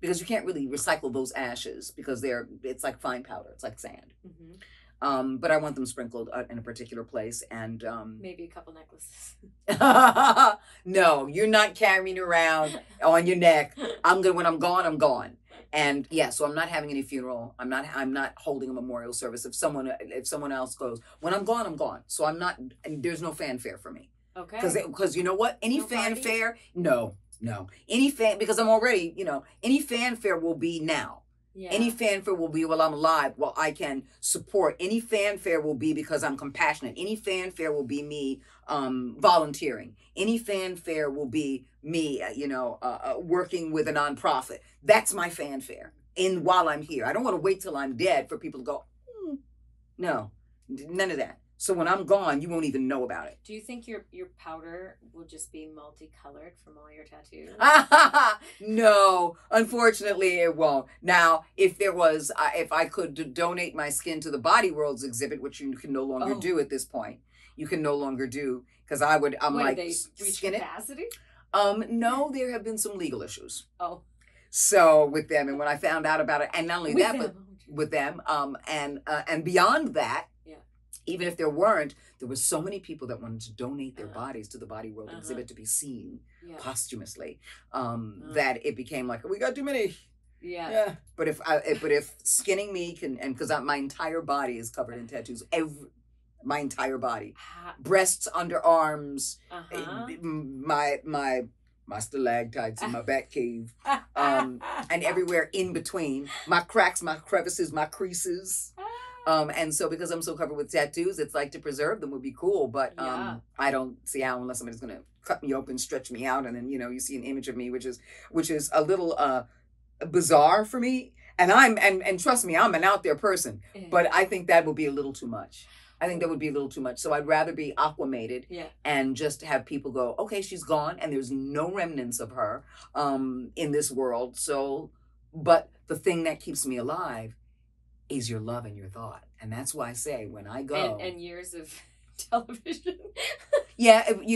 Because you can't really recycle those ashes because it's like fine powder. It's like sand. But I want them sprinkled in a particular place, and
maybe a couple necklaces.
No, you're not carrying me around on your neck. When I'm gone, I'm gone. And yeah, so I'm not having any funeral. I'm not holding a memorial service. If someone else goes, when I'm gone, I'm gone. So I'm not. And there's no fanfare for me. Okay. Because you know what? Any fanfare? No. Because I'm already, any fanfare will be now. Yeah. Any fanfare will be while I'm alive, while I can support. Any fanfare will be because I'm compassionate. Any fanfare will be me volunteering. Any fanfare will be me, working with a nonprofit. That's my fanfare. And while I'm here, I don't want to wait till I'm dead for people to go, no, none of that. So when I'm gone, you won't even know about it.
Do you think your powder will just be multicolored from all your tattoos?
No, unfortunately it won't. Now, if I could donate my skin to the Body Worlds exhibit, which you can no longer do at this point, you can no longer do, because I'm
What,
like,
they reach capacity?
No, there have been some legal issues.
Oh.
So with them, and when I found out about it, and not only that, but with them, and beyond that, even if there weren't, there were so many people that wanted to donate their bodies to the Body World exhibit to be seen posthumously, that it became like, we got too many. Yeah. But if skinning me can, and because my entire body is covered in tattoos, my entire body, breasts, underarms, my stalactites in my back cave, and everywhere in between, my cracks, my crevices, my creases. And so because I'm so covered with tattoos, it's like to preserve them would be cool, but I don't see how unless somebody's gonna cut me open, stretch me out, and then you see an image of me, which is a little bizarre for me. And trust me, I'm an out there person, but I think that would be a little too much. So I'd rather be aquamated and just have people go, okay, she's gone and there's no remnants of her in this world. So, but the thing that keeps me alive is your love and your thought. And that's why I say when I go.
And years of television.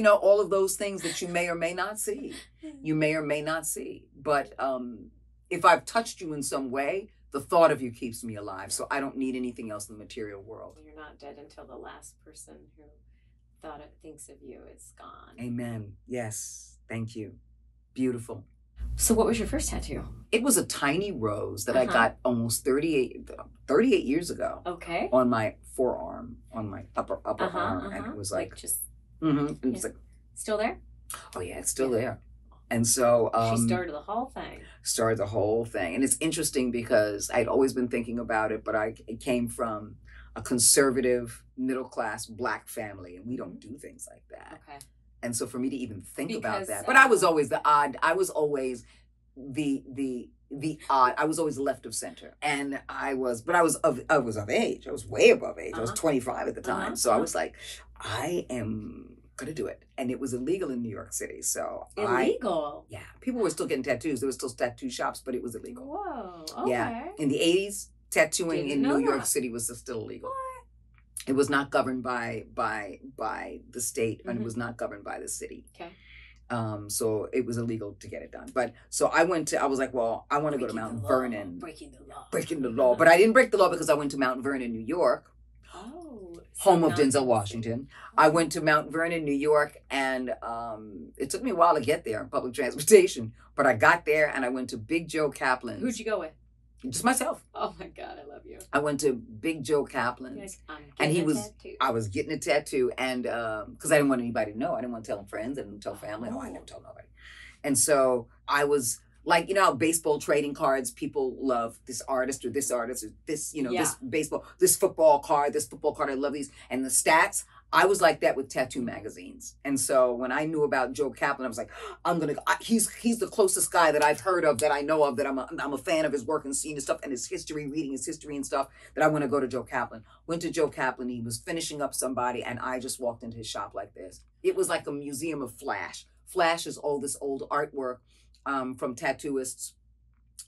All of those things that you may or may not see. But if I've touched you in some way, the thought of you keeps me alive. So I don't need anything else in the material world.
You're not dead until the last person who thinks of you is gone.
Amen. Yes. Thank you. Beautiful.
So what was your first tattoo?
It was a tiny rose that I got almost 38 years ago.
Okay.
On my forearm, on my upper arm. And it was like
just...
it was like...
Still there?
Oh yeah, it's still there. And so
she started the whole thing.
And it's interesting because I'd always been thinking about it, but it came from a conservative, middle-class Black family, and we don't do things like that. Okay. And so for me to even think about that, but I was always the odd. I was always the odd. I was always left of center, and I was of age. I was way above age. I was 25 at the time, so I was like, I am gonna do it. And it was illegal in New York City. So
illegal?
Yeah. People were still getting tattoos. There were still tattoo shops, but it was illegal.
Whoa. Okay.
Yeah. In the 80s, tattooing in New York City was still illegal. What? It was not governed by the state, and it was not governed by the city. Okay. So it was illegal to get it done. But so I was like, well, I want to go to Mount Vernon. Breaking the law. But I didn't break the law because I went to Mount Vernon, New York. Home of Denzel Washington. I went to Mount Vernon, New York, and it took me a while to get there on public transportation, but I got there and I went to Big Joe Kaplan's.
Who'd you go with?
Just myself.
Oh my God, I love you.
I went to Big Joe Kaplan's, and I was getting a tattoo, and because I didn't want anybody to know. I didn't want to tell friends, I didn't tell family. No, I never told nobody. And so I was like, how baseball trading cards, people love this artist or this artist or this, this baseball, this football card, I love these. And the stats, I was like that with tattoo magazines. And so when I knew about Joe Kaplan, I was like, he's the closest guy that I've heard of, that I know of, that I'm a fan of his work and seeing his stuff and his history, reading his history and stuff, that I want to go to Joe Kaplan. Went to Joe Kaplan, he was finishing up somebody, and I just walked into his shop like this. It was like a museum of Flash. Flash is all this old artwork from tattooists,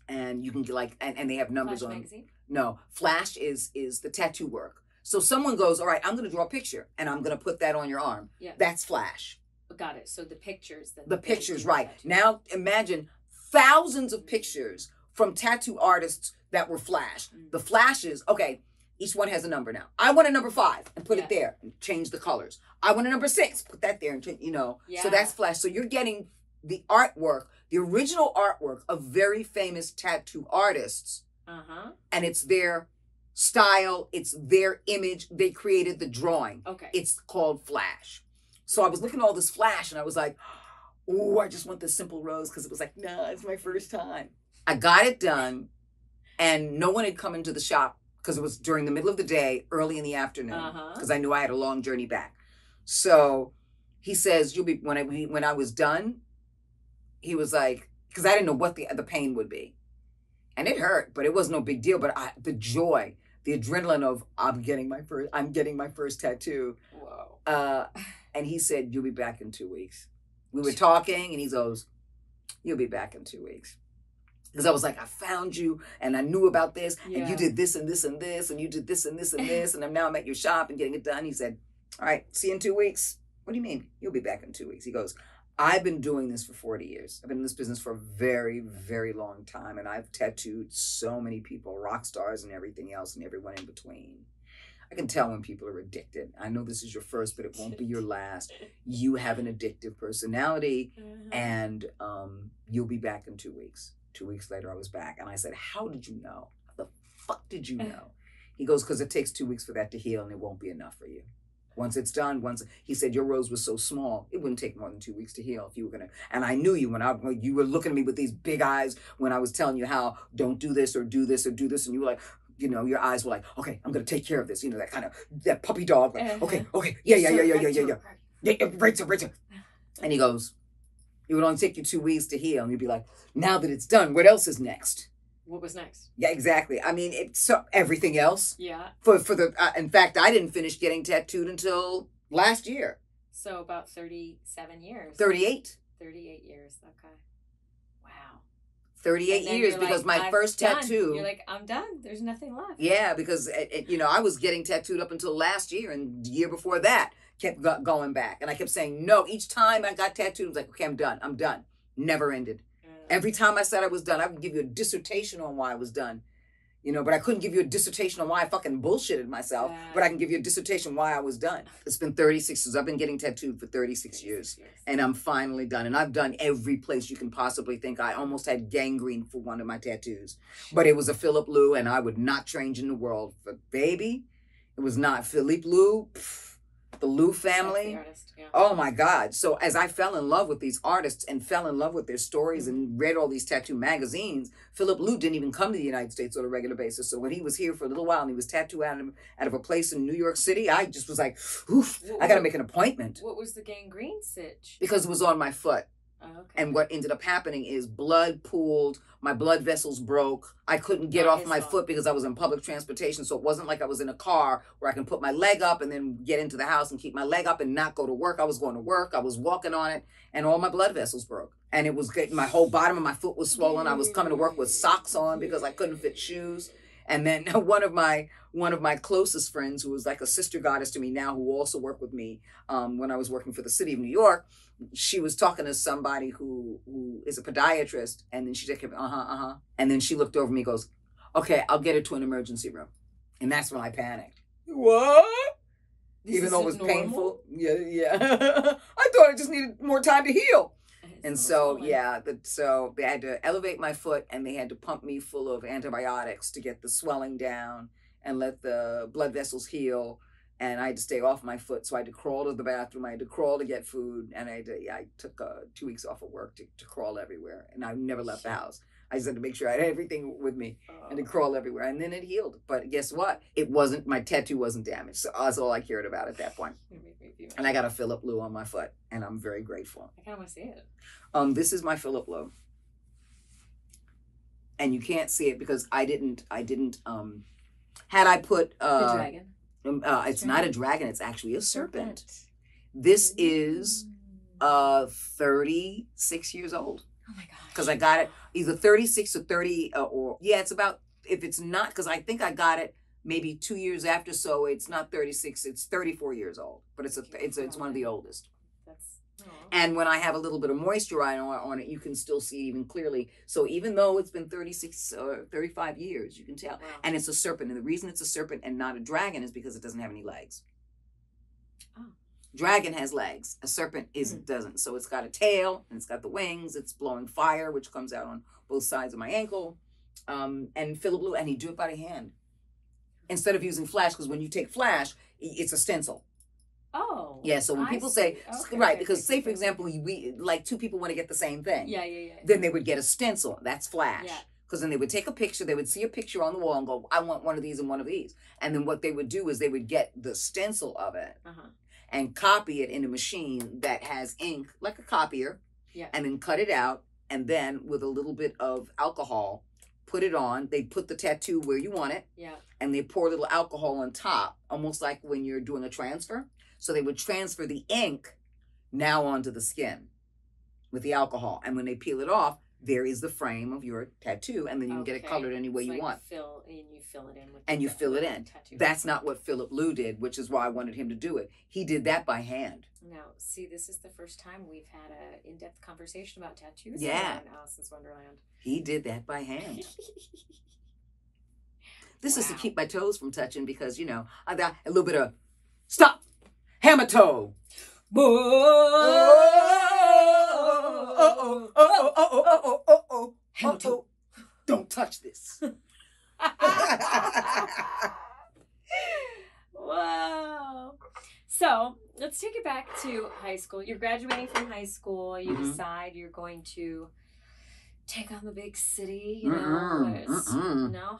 and you can get and they have numbers
Flash
on
magazine?
No, Flash is the tattoo work. So someone goes, all right, I'm going to draw a picture and I'm going to put that on your arm. Yeah. That's Flash.
Got it. So the pictures.
The pictures, right. Now imagine thousands of pictures from tattoo artists that were Flash. The Flashes, okay, each one has a number now. I want a number 5 and put it there and change the colors. I want a number 6, put that there and so that's Flash. So you're getting the artwork, the original artwork of very famous tattoo artists. And it's their style, it's their image. They created the drawing. Okay. It's called Flash. So I was looking at all this Flash and I was like, oh, I just want this simple rose, because it was like, nah, it's my first time. I got it done, and no one had come into the shop because it was during the middle of the day, early in the afternoon, because I knew I had a long journey back. So he says, you'll be, when I was done, he was like, because I didn't know what the pain would be. And it hurt, but it was no big deal. But the joy, the adrenaline of I'm getting my first tattoo. Whoa. And he said, you'll be back in 2 weeks. We were talking, and he goes, you'll be back in 2 weeks. Because I was like, I found you, and I knew about this, and you did this and this and this, and you did this and this and this, and I'm at your shop and getting it done. He said, all right, see you in 2 weeks. What do you mean? You'll be back in 2 weeks. He goes, I've been doing this for 40 years. I've been in this business for a very, very long time, and I've tattooed so many people, rock stars and everything else, and everyone in between. I can tell when people are addicted. I know this is your first, but it won't be your last. You have an addictive personality, and you'll be back in 2 weeks. 2 weeks later, I was back, and I said, how did you know? How the fuck did you know? He goes, because it takes 2 weeks for that to heal, and it won't be enough for you. Once it's done, he said, your rose was so small, it wouldn't take more than 2 weeks to heal if you were going to. And I knew you when you were looking at me with these big eyes when I was telling you how don't do this or do this or do this. And you were like, you know, your eyes were like, okay, I'm going to take care of this. You know, that kind of, that puppy dog. Like, okay, yeah. Rachel. And he goes, it would only take you 2 weeks to heal. And you'd be like, now that it's done, what else is next?
What was next?
Yeah, exactly. I mean, it's everything else.
Yeah.
In fact, I didn't finish getting tattooed until last year.
So about 37 years.
38.
38 years. Okay. Wow.
38 years because
like,
my first tattoo.
You're like, I'm done. There's nothing left.
Yeah, because you know, I was getting tattooed up until last year, and the year before that kept going back, and I kept saying no. Each time I got tattooed, I was like, okay, I'm done. Never ended. Every time I said I was done, I would give you a dissertation on why I was done. You know, but I couldn't give you a dissertation on why I fucking bullshitted myself, but I can give you a dissertation why I was done. It's been 36 years. I've been getting tattooed for 36 years, and I'm finally done. And I've done every place you can possibly think. I almost had gangrene for one of my tattoos, but it was a Philip Lou, and I would not change in the world. But baby, it was not Philippe Lou. The Lou family.
The artist, yeah.
Oh my God. So as I fell in love with these artists and fell in love with their stories and read all these tattoo magazines, Philip Lou didn't even come to the United States on a regular basis. So when he was here for a little while and he was tattooed out of a place in New York City, I just was like, oof, I got to make an appointment.
What was the gangrene sitch?
Because it was on my foot.
Oh, okay.
And what ended up happening is blood pooled, my blood vessels broke. I couldn't get off my foot because I was in public transportation. So it wasn't like I was in a car where I can put my leg up and then get into the house and keep my leg up and not go to work. I was going to work. I was walking on it and all my blood vessels broke. And it was my whole bottom of my foot was swollen. I was coming to work with socks on because I couldn't fit shoes. And then one of my closest friends, who was like a sister goddess to me now, who also worked with me when I was working for the city of New York, she was talking to somebody who is a podiatrist, and then she just kept, and then she looked over me and goes, okay, I'll get her to an emergency room. And that's when I panicked. What? Even though it was painful. Yeah. I thought I just needed more time to heal. And so, so they had to elevate my foot, and they had to pump me full of antibiotics to get the swelling down and let the blood vessels heal. And I had to stay off my foot. So I had to crawl to the bathroom. I had to crawl to get food. And I took 2 weeks off of work to crawl everywhere. And I never left the house. I just had to make sure I had everything with me and to crawl everywhere. And then it healed. But guess what? My tattoo wasn't damaged. So that's all I cared about at that point. And I got a Philip Lou on my foot. And I'm very grateful.
I kind of want to see it.
This is my Philip Lou. And you can't see it because I didn't, had I put...
the dragon?
It's not a dragon. It's actually a serpent. This is 36 years old.
Oh my gosh.
Because I got it either 36 or 30 it's about, if it's not, because I think I got it maybe 2 years after, so it's not 36, it's 34 years old. But it's one of the oldest. And when I have a little bit of moisture on it, you can still see even clearly. So even though it's been 36 or 35 years, you can tell. Wow. And it's a serpent. And the reason it's a serpent and not a dragon is because it doesn't have any legs. Oh. Dragon has legs. A serpent doesn't. So it's got a tail and it's got the wings. It's blowing fire, which comes out on both sides of my ankle. And Philip Lou, and he drew it by hand. Instead of using flash, because when you take flash, it's a stencil.
Oh.
Yeah, so when people say, because say, for example, we like two people want to get the same thing.
Yeah.
Then they would get a stencil. That's flash. Yeah. Because then they would take a picture, they would see a picture on the wall and go, I want one of these and one of these. And then what they would do is they would get the stencil of it and copy it in a machine that has ink, like a copier, and then cut it out. And then with a little bit of alcohol, put it on. They put the tattoo where you want it. Yeah. And they pour a little alcohol on top, almost like when you're doing a transfer. So they would transfer the ink now onto the skin with the alcohol. And when they peel it off, there is the frame of your tattoo. And then you can get it colored any way you want.
You fill it in.
And you fill it in. That's not what Philip Lou did, which is why I wanted him to do it. He did that by hand.
Now, see, this is the first time we've had an in-depth conversation about tattoos.
Yeah.
In Alicyn's Wonderland.
He did that by hand. This is to
Wow.
keep my toes from touching because, you know, I got a little bit of stop, hammer toe. Hammer toe. Don't touch this.
Wow. So let's take it back to high school. You're graduating from high school. You decide you're going to take on the big city. You know, no.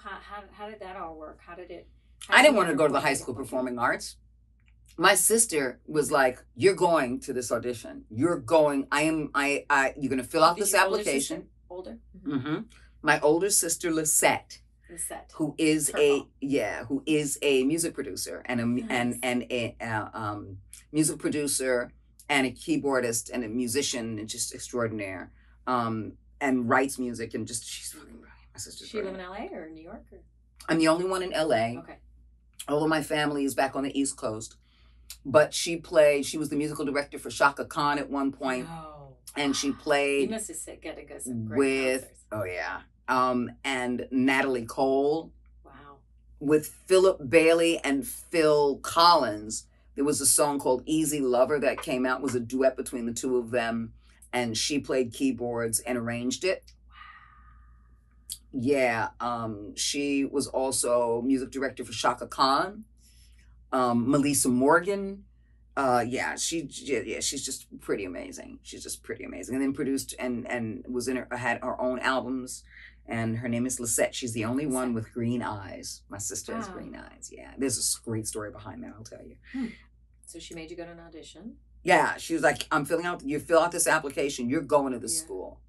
How did that all work? How did it?
I didn't want to go to the high school performing arts. My sister was like, "You're going to this audition. You're going. You're going to fill out this application."
Older.
Mm-hmm. My older sister, Lisette, who is a music producer and a music producer and a keyboardist and a musician and just extraordinaire, and writes music and just she's fucking brilliant. My sister's
She live in LA or New York? Or?
I'm the only one in LA.
Okay.
All of my family is back on the East Coast, but she was the musical director for Shaka Khan at one point, and she played.
You must have got to go some great concerts.
Oh yeah. And Natalie Cole.
Wow.
With Philip Bailey and Phil Collins, there was a song called Easy Lover that came out. It was a duet between the two of them, and she played keyboards and arranged it. Wow. Yeah. She was also music director for Shaka Khan. Melissa Morgan. She's just pretty amazing. She's just pretty amazing. And then produced and had her own albums. And her name is Lisette. She's the only one with green eyes. My sister has green eyes. Yeah. There's a great story behind that, I'll tell you.
So she made you go to an audition?
Yeah. She was like, you fill out this application, you're going to this school.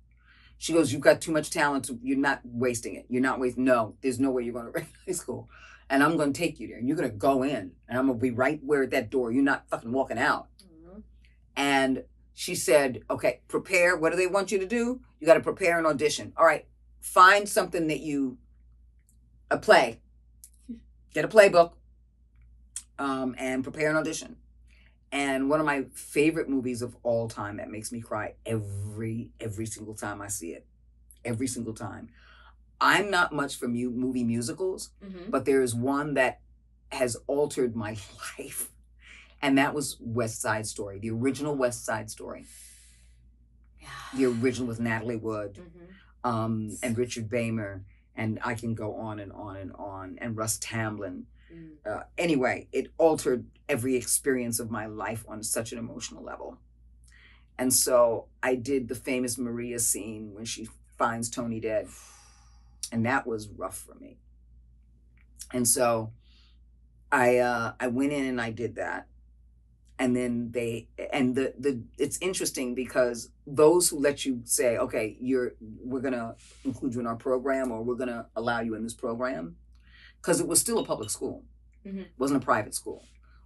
She goes, you've got too much talent. You're not wasting it. You're not wasting. No, there's no way you're going to high school. And I'm going to take you there. And you're going to go in. And I'm going to be right where at that door. You're not fucking walking out. Mm-hmm. And she said, okay, prepare. What do they want you to do? You got to prepare an audition. All right. Find something that a play. Get a playbook. And prepare an audition. And one of my favorite movies of all time that makes me cry every single time I see it. Every single time. I'm not much for movie musicals, but there is one that has altered my life. And that was West Side Story, the original West Side Story. Yeah. The original with Natalie Wood and Richard Beymer. And I can go on and on and on. And Russ Tamblyn. Anyway, it altered every experience of my life on such an emotional level. And so I did the famous Maria scene when she finds Tony dead. And that was rough for me. And so I went in and I did that. And then it's interesting because those who let you say, okay, we're going to include you in our program or we're going to allow you in this program, because it was still a public school. Mm-hmm. It wasn't a private school.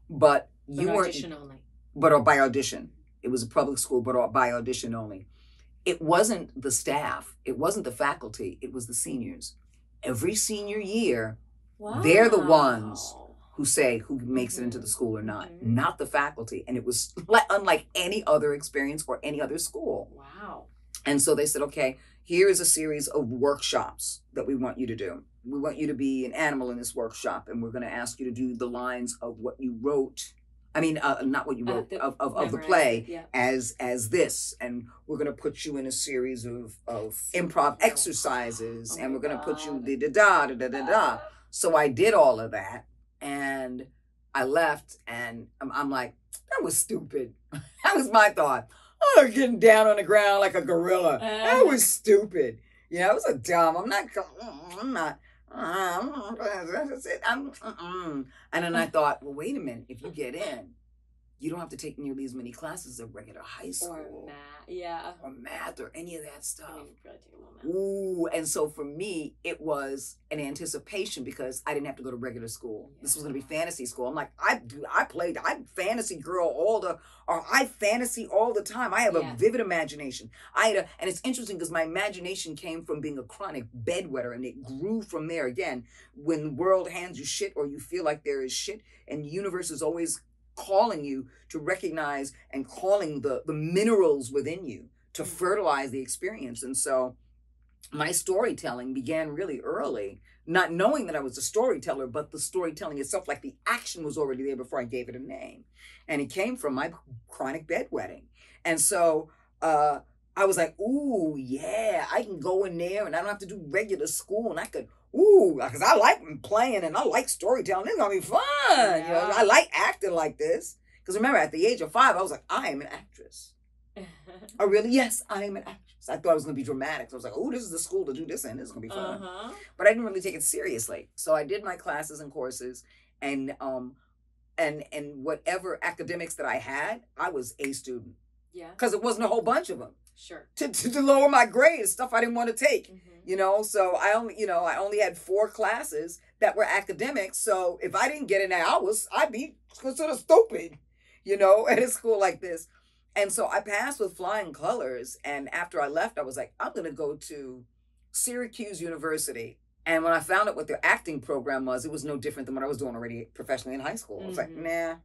But you weren't.
Audition only.
But by audition. It was a public school, but by audition only. It wasn't the staff. It wasn't the faculty. It was the seniors. Every senior year, they're the ones who say who makes it into the school or not the faculty. And it was unlike any other experience or any other school.
Wow.
And so they said, okay, here is a series of workshops that we want you to do. We want you to be an animal in this workshop, and we're going to ask you to do the lines of what you wrote. I mean, not what you wrote, of the play as this. And we're going to put you in a series of improv exercises, and we're going to put you da-da-da. So I did all of that, and I left, and I'm like, that was stupid. That was my thought. Oh, getting down on the ground like a gorilla. That was stupid. You know, it was a dumb. I'm not. And then I thought, well, wait a minute. If you get in, you don't have to take nearly as many classes at regular high school.
Or math,
or math, or any of that stuff.
I mean, really take a little math.
Ooh, and so for me, it was an anticipation because I didn't have to go to regular school. Yeah. This was going to be fantasy school. I'm like, I'm fantasy girl I fantasy all the time. I have a vivid imagination. And it's interesting because my imagination came from being a chronic bedwetter, and it grew from there. Again, when the world hands you shit or you feel like there is shit, and the universe is always calling you to recognize and calling the minerals within you to fertilize the experience. And so my storytelling began really early, not knowing that I was a storyteller, but the storytelling itself, like the action was already there before I gave it a name. And it came from my chronic bedwetting. And so I was like, ooh, yeah, I can go in there and I don't have to do regular school. And I could, because I like playing and I like storytelling. It's going to be fun.
Yeah.
You know, I like acting like this. Because remember, at the age of 5, I was like, I am an actress. Oh, really? Yes, I am an actress. I thought it was going to be dramatic. So I was like, oh, this is the school to do this in. This is going to be fun. But I didn't really take it seriously. So I did my classes and courses, and whatever academics that I had, I was a student.
Yeah.
Because it wasn't a whole bunch of them.
Sure.
To lower my grades, stuff I didn't want to take. You know, so I only had 4 classes that were academics. So if I didn't get in there, I'd be considered stupid, you know, at a school like this. And so I passed with flying colors. And after I left, I was like, I'm going to go to Syracuse University. And when I found out what their acting program was, it was no different than what I was doing already professionally in high school. I was like, nah,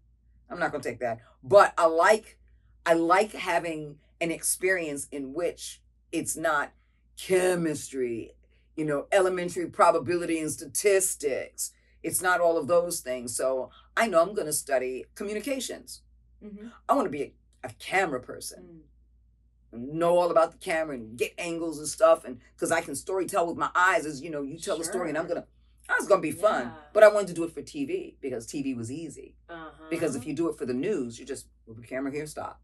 I'm not going to take that. But I like having an experience in which it's not chemistry, you know, elementary probability and statistics. It's not all of those things. So I know I'm going to study communications. I want to be a camera person, know all about the camera and get angles and stuff. And because I can story tell with my eyes, as you know, you tell the story and it's going to be fun. But I wanted to do it for TV because TV was easy. Because if you do it for the news, you just move the camera here, stop.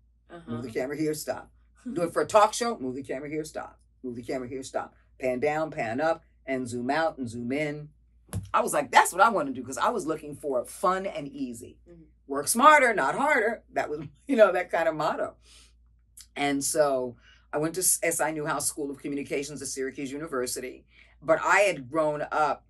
Move the camera here, stop. Do it for a talk show, move the camera here, stop. Move the camera here, stop. Pan down, pan up, and zoom out and zoom in. I was like, that's what I want to do because I was looking for fun and easy. Work smarter, not harder. That was, you know, that kind of motto. And so I went to SI Newhouse School of Communications at Syracuse University. But I had grown up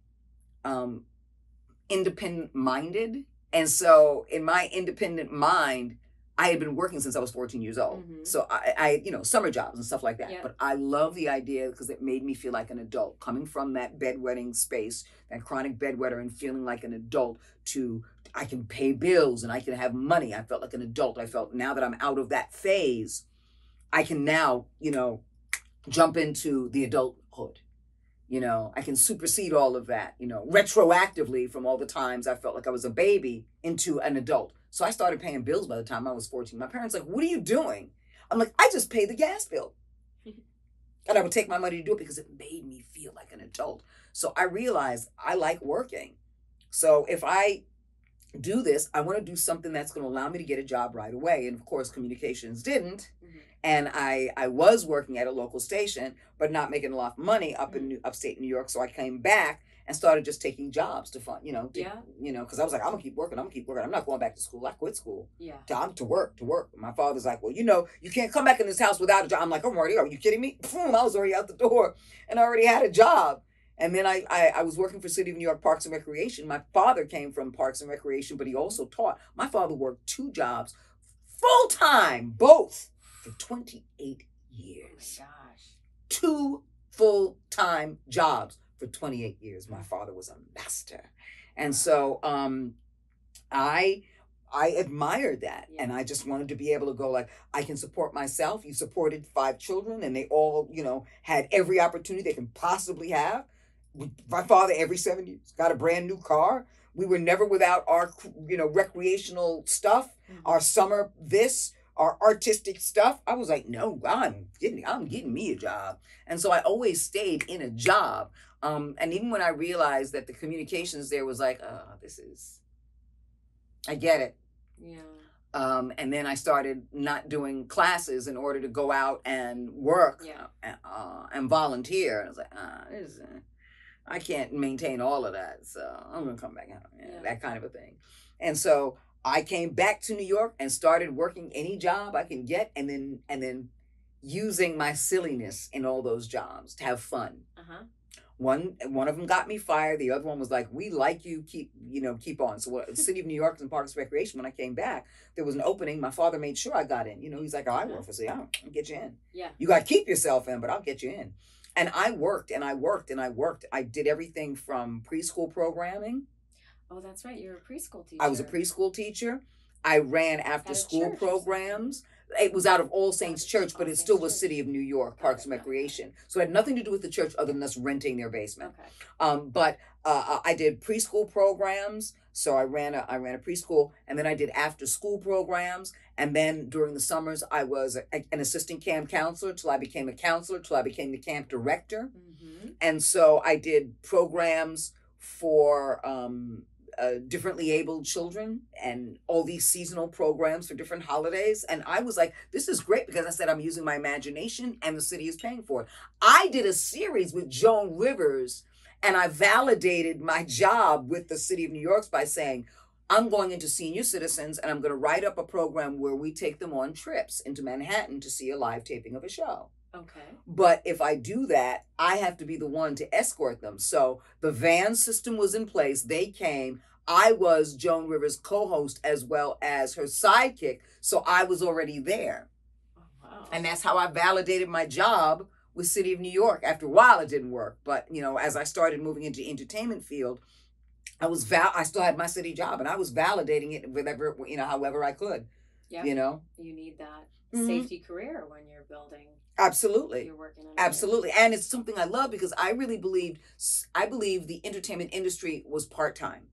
independent-minded. And so in my independent mind, I had been working since I was 14 years old. So I you know, summer jobs and stuff like that. But I love the idea because it made me feel like an adult. Coming from that bedwetting space, that chronic bedwetter, and feeling like an adult to I can pay bills and I can have money. I felt like an adult. I felt now that I'm out of that phase, I can now, you know, jump into the adulthood. You know, I can supersede all of that, you know, retroactively from all the times I felt like I was a baby into an adult. So I started paying bills by the time I was 14. My parents were like, what are you doing? I'm like, I just pay the gas bill. And I would take my money to do it because it made me feel like an adult. So I realized I like working. So if I do this, I want to do something that's going to allow me to get a job right away. And of course, communications didn't. And I was working at a local station, but not making a lot of money up in upstate New York. So I came back and started just taking jobs to fund, you know, because I was like, I'm gonna keep working. I'm not going back to school. I quit school. To work. My father's like, well, you know, you can't come back in this house without a job. I'm like, I'm already, are you kidding me? Boom, I was already out the door and I already had a job. And then I was working for City of New York Parks and Recreation. My father came from Parks and Recreation, but he also taught. My father worked 2 jobs, full-time, both, for 28 years. Oh my gosh. 2 full-time jobs for 28 years. My father was a master. And so I admired that. And I just wanted to be able to go like, I can support myself. You supported 5 children and they all, you know, had every opportunity they can possibly have. My father, every 7 years, got a brand new car. We were never without our, you know, recreational stuff, our summer our artistic stuff. I was like, no, I'm getting me a job. And so I always stayed in a job. And even when I realized that the communications there was like, I get it. Yeah. And then I started not doing classes in order to go out and work and volunteer. I was like, I can't maintain all of that. So I'm going to come back out. That kind of a thing. And so I came back to New York and started working any job I can get. And then using my silliness in all those jobs to have fun. One of them got me fired. The other one was like, we like you, keep on. So the City of New York and Parks and Recreation, when I came back, there was an opening. My father made sure I got in. You know, he's like, I work for City. I'll get you in. Yeah. You got to keep yourself in, but I'll get you in. And I worked and I worked and I worked. I did everything from preschool programming.
Oh, that's right. You're a preschool teacher.
I was a preschool teacher. I ran after school programs. It was out of All Saints Church, but
All
it still
Saints
was
Church.
City of New York,
Got
Parks
it,
and
got it, got it.
Recreation. So it had nothing to do with the church other than us renting their basement.
Okay.
But I did preschool programs. So I ran a preschool, and then I did after school programs. And then during the summers, I was an assistant camp counselor till I became a counselor, till I became the camp director.
Mm-hmm.
And so I did programs for differently abled children and all these seasonal programs for different holidays. And I was like, this is great, because I said I'm using my imagination and the city is paying for it. I did a series with Joan Rivers, and I validated my job with the city of New York by saying, I'm going into senior citizens and I'm going to write up a program where we take them on trips into Manhattan to see a live taping of a show.
Okay.
But if I do that, I have to be the one to escort them. So the van system was in place. They came. I was Joan Rivers' co-host as well as her sidekick. So I was already there.
Oh, wow.
And that's how I validated my job with City of New York. After a while, it didn't work. But, you know, as I started moving into the entertainment field, I still had my city job, and I was validating it whatever, however I could.
Yeah.
You know?
You need that
Mhm.
safety career when you're building.
Absolutely.
You're working on
Absolutely. And it's something I love, because I believe the entertainment industry was part-time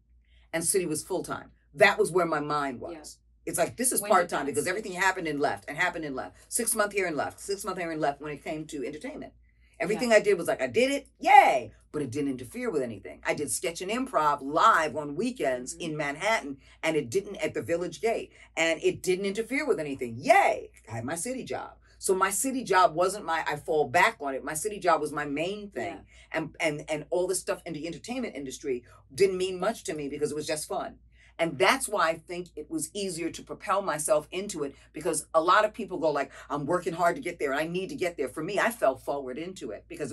and city was full-time. That was where my mind was.
Yeah.
It's like, this is
When did
part-time,
that
because
switch?
everything happened and left and happened and left. 6 months here and left, 6 months here and left when it came to entertainment. Everything I did was like, I did it, yay, but it didn't interfere with anything. I did sketch and improv live on weekends in Manhattan, and it didn't, at the Village Gate, and it didn't interfere with anything. Yay, I had my city job. So my city job wasn't I fall back on it. My city job was my main thing.
Yeah.
And all this stuff in the entertainment industry didn't mean much to me, because it was just fun. And that's why I think it was easier to propel myself into it, because a lot of people go like, I'm working hard to get there and I need to get there. For me, I fell forward into it because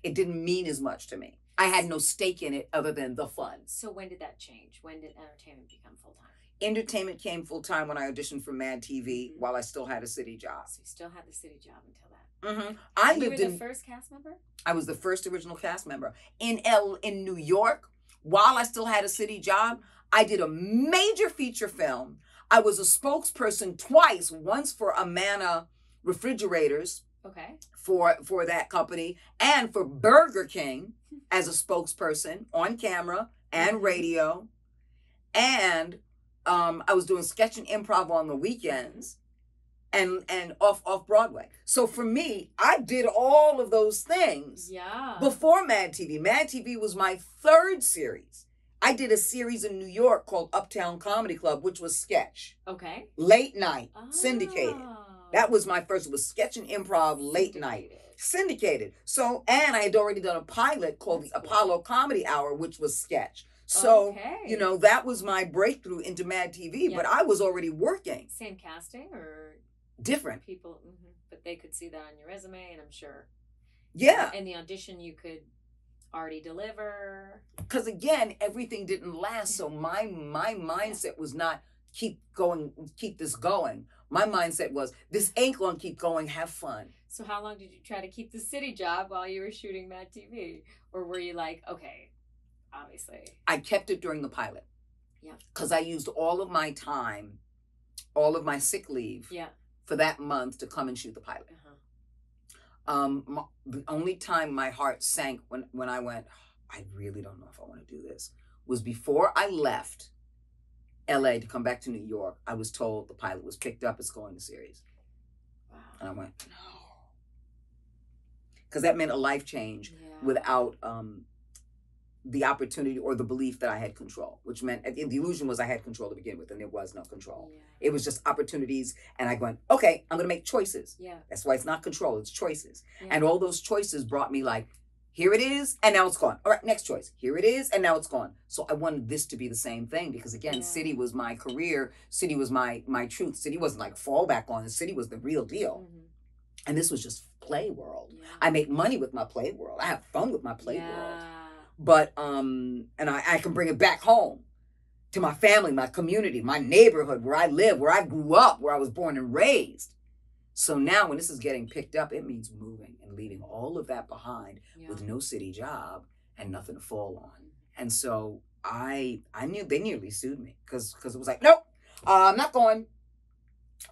it didn't mean as much to me. I had no stake in it other than the fun.
So when did that change? When did entertainment become full-time?
Entertainment came full-time when I auditioned for Mad TV while I still had a city job.
So you still had the city job until that.
Mm-hmm.
You were the first cast member?
I was the first original cast member. In New York, while I still had a city job, I did a major feature film. I was a spokesperson twice, once for Amana Refrigerators,
Okay.
for that company, and for Burger King as a spokesperson on camera and radio. And I was doing sketch and improv on the weekends and off Broadway. So for me, I did all of those things before Mad TV. Mad TV was my third series. I did a series in New York called Uptown Comedy Club, which was sketch.
Okay.
Late night, syndicated. That was my first. It was sketch and improv, late night. Syndicated. So, and I had already done a pilot called the Apollo Comedy Hour, which was sketch. So, that was my breakthrough into Mad TV, but I was already working.
Same casting or?
Different.
People, but they could see that on your resume, and I'm sure.
Yeah.
In the audition, you could already deliver.
Because again, everything didn't last. So my mindset was not keep this going. My mindset was, this ain't going to keep going, have fun.
So how long did you try to keep the city job while you were shooting Mad TV? Or were you like, okay, obviously.
I kept it during the pilot.
Yeah.
Because I used all of my time, all of my sick leave for that month to come and shoot the pilot. The only time my heart sank when I went, I really don't know if I want to do this, was before I left LA to come back to New York. I was told the pilot was picked up, it's going to series. Wow. And I went, no. Because that meant a life change without the opportunity or the belief that I had control, which meant the illusion was I had control to begin with, and there was no control. It was just opportunities, and I went, okay, I'm going to make choices. That's why it's not control, it's choices. And all those choices brought me like, here it is, and now it's gone. All right, next choice. Here it is, and now it's gone. So I wanted this to be the same thing, because again, city was my career. City was my truth. City wasn't like fallback on. The city was the real deal. And this was just play world. I make money with my play world. I have fun with my play world. But, and I can bring it back home to my family, my community, my neighborhood, where I live, where I grew up, where I was born and raised. So now when this is getting picked up, it means moving and leaving all of that behind with no city job and nothing to fall on. And so I knew they nearly sued me because it was like, nope, I'm not going.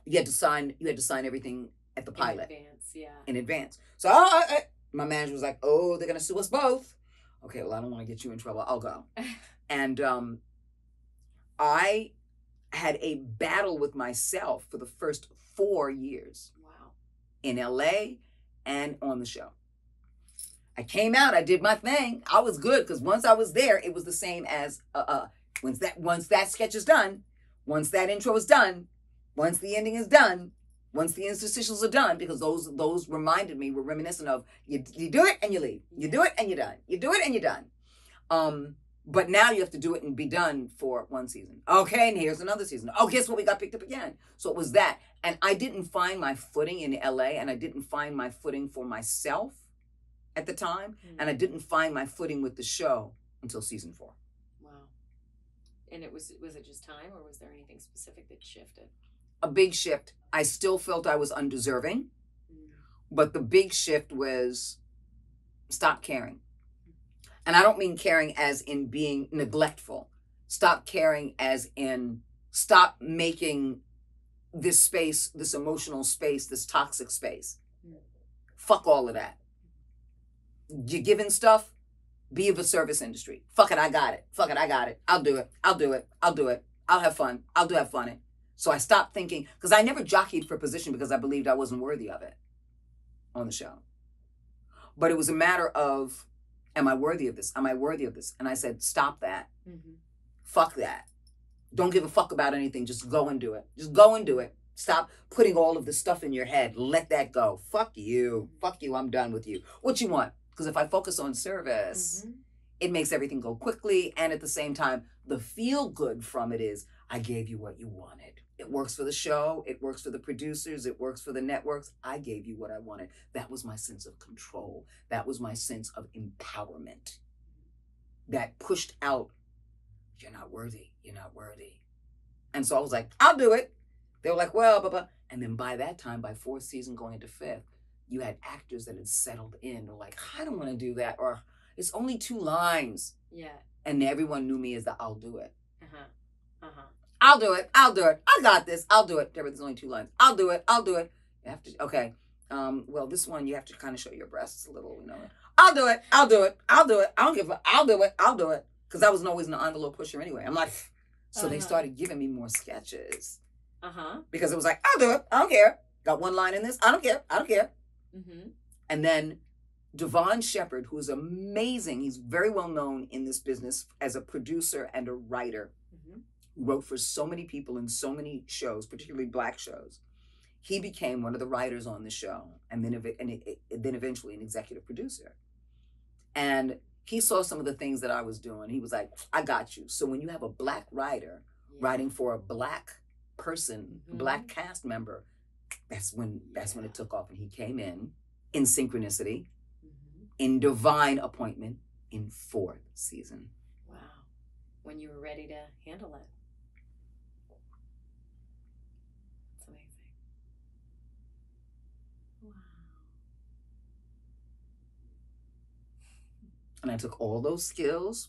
you had to sign everything at the pilot
In advance.
in advance. So my manager was like, "Oh, they're gonna sue us both." Okay, well, I don't want to get you in trouble. I'll go. And I had a battle with myself for the first 4 years.
Wow.
In LA and on the show. I came out, I did my thing. I was good because once I was there, it was the same as once that sketch is done, once that intro is done, once the ending is done, once the interstitials are done, because those reminded me, were reminiscent of you do it and you leave. You do it and you're done. You do it and you're done. But now you have to do it and be done for one season. Okay, and here's another season. Oh, guess what? We got picked up again. So it was that. And I didn't find my footing in LA, and I didn't find my footing for myself at the time. And I didn't find my footing with the show until season 4.
Wow. And was it just time, or was there anything specific that shifted?
A big shift. I still felt I was undeserving, but the big shift was stop caring. And I don't mean caring as in being neglectful. Stop caring as in stop making this space, this emotional space, this toxic space. Fuck all of that. You're giving stuff, be of the service industry. Fuck it, I got it. Fuck it, I got it. I'll do it. I'll do it. I'll do it. I'll have fun. I'll have fun it. So I stopped thinking, because I never jockeyed for position because I believed I wasn't worthy of it on the show. But it was a matter of, am I worthy of this? Am I worthy of this? And I said, stop that. Fuck that. Don't give a fuck about anything. Just go and do it. Just go and do it. Stop putting all of this stuff in your head. Let that go. Fuck you. Fuck you. I'm done with you. What you want? Because if I focus on service, it makes everything go quickly. And at the same time, the feel good from it is, I gave you what you wanted. It works for the show. It works for the producers. It works for the networks. I gave you what I wanted. That was my sense of control. That was my sense of empowerment. That pushed out, you're not worthy. You're not worthy. And so I was like, I'll do it. They were like, well, blah, blah. And then by that time, by 4th season going into 5th, you had actors that had settled in. They're like, I don't want to do that. Or it's only 2 lines.
Yeah.
And everyone knew me as the I'll do it.
I'll
do it. I'll do it. I got this. I'll do it. Deborah, there's only 2 lines. I'll do it. I'll do it. You have to, okay. Well, this one, you have to kind of show your breasts a little, you know. I'll do it. I'll do it. I'll do it. I don't give a, I'll do it. I'll do it. Because I wasn't always an envelope pusher anyway. I'm like, so they started giving me more sketches. Because it was like, I'll do it. I don't care. Got 1 line in this. I don't care. I don't care. And then Devon Shepard, who is amazing. He's very well known in this business as a producer and a writer. Wrote for so many people in so many shows, particularly Black shows. He became one of the writers on the show, and then eventually an executive producer. And he saw some of the things that I was doing. He was like, I got you. So when you have a Black writer writing for a Black person, Black cast member, that's when it took off. And he came in synchronicity, in divine appointment, in 4th season.
Wow. When you were ready to handle it. That's amazing. Wow.
And I took all those skills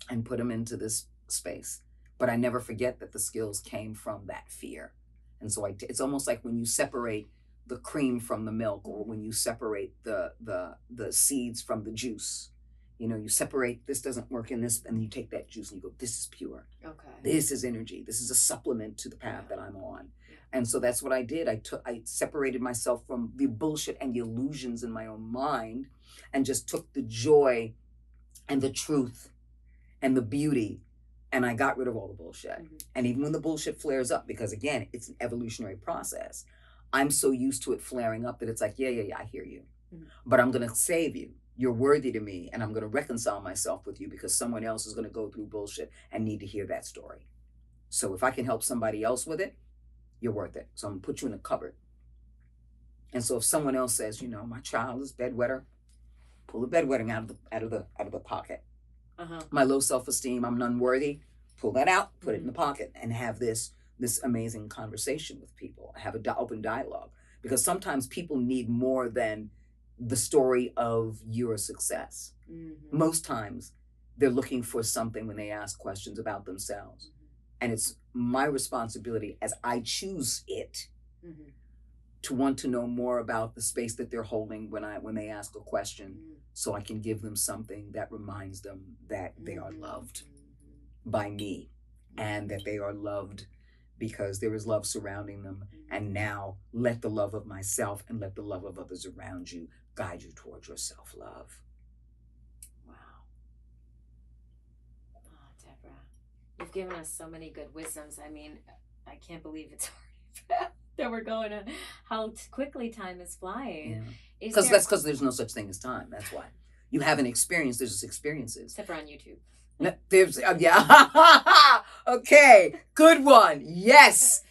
and put them into this space. But I never forget that the skills came from that fear. And so it's almost like when you separate the cream from the milk, or when you separate the seeds from the juice. You know, you separate, this doesn't work in this, and you take that juice and you go, this is pure.
Okay.
This is energy. This is a supplement to the path that I'm on. And so that's what I did. I separated myself from the bullshit and the illusions in my own mind, and just took the joy and the truth and the beauty, and I got rid of all the bullshit. And even when the bullshit flares up, because again, it's an evolutionary process, I'm so used to it flaring up that it's like, yeah, I hear you. But I'm going to save you. You're worthy to me, and I'm going to reconcile myself with you, because someone else is going to go through bullshit and need to hear that story. So if I can help somebody else with it, you're worth it. So I'm going to put you in a cupboard. And so if someone else says, you know, my child is bedwetter, pull the bedwetting out of the pocket. My low self-esteem, I'm unworthy, pull that out, put it in the pocket, and have this amazing conversation with people. Have an open dialogue, because sometimes people need more than the story of your success. Most times they're looking for something when they ask questions about themselves. And it's my responsibility as I choose it
Mm-hmm.
to want to know more about the space that they're holding when they ask a question, so I can give them something that reminds them that they are loved by me, and that they are loved because there is love surrounding them. And now let the love of myself and let the love of others around you guide you towards your self-love.
Wow. Oh, Debra, you've given us so many good wisdoms. I mean, I can't believe it's already that we're going to how quickly time is flying.
Because that's because there's no such thing as time. That's why. You haven't experienced, there's just experiences.
Except for on YouTube.
There's, yeah. Okay, good one. Yes.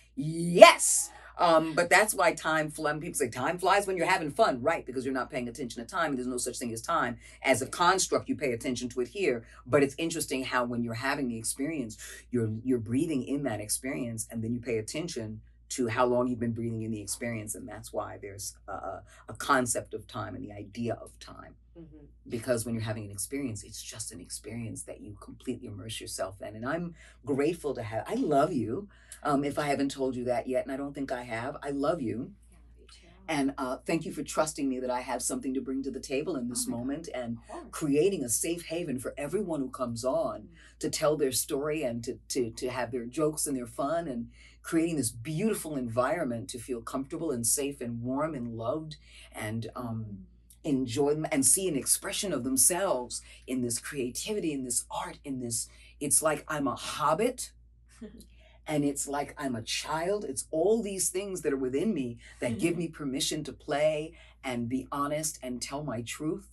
But that's why time flies. People say time flies when you're having fun, right? Because you're not paying attention to time. There's no such thing as time. As a construct, you pay attention to it here. But it's interesting how when you're having the experience, you're breathing in that experience, and then you pay attention to how long you've been breathing in the experience. And that's why there's a concept of time and the idea of time. Mm-hmm. Because when you're having an experience, it's just an experience that you completely immerse yourself in. And I'm grateful to have, I love you. If I haven't told you that yet, and I don't think I have, I love you. And thank you for trusting me that I have something to bring to the table in this moment, and creating a safe haven for everyone who comes on to tell their story and to have their jokes and their fun, and creating this beautiful environment to feel comfortable and safe and warm and loved, and enjoy them and see an expression of themselves in this creativity, in this art, in this, it's like I'm a hobbit. And it's like I'm a child. It's all these things that are within me that give me permission to play and be honest and tell my truth,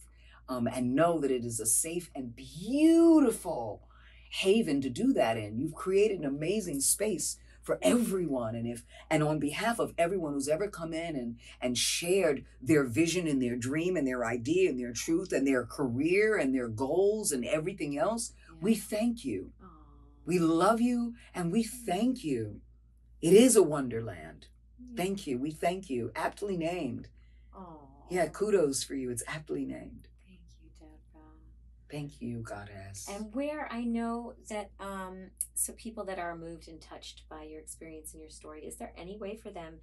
and know that it is a safe and beautiful haven to do that in. You've created an amazing space for everyone. And on behalf of everyone who's ever come in and shared their vision and their dream and their idea and their truth and their career and their goals and everything else, we thank you. We love you and we thank you. It is a wonderland. Thank you. We thank you. Aptly named. Yeah, kudos for you. It's aptly named.
Thank you, Debra.
Thank you, goddess.
And where I know that, so people that are moved and touched by your experience and your story, is there any way for them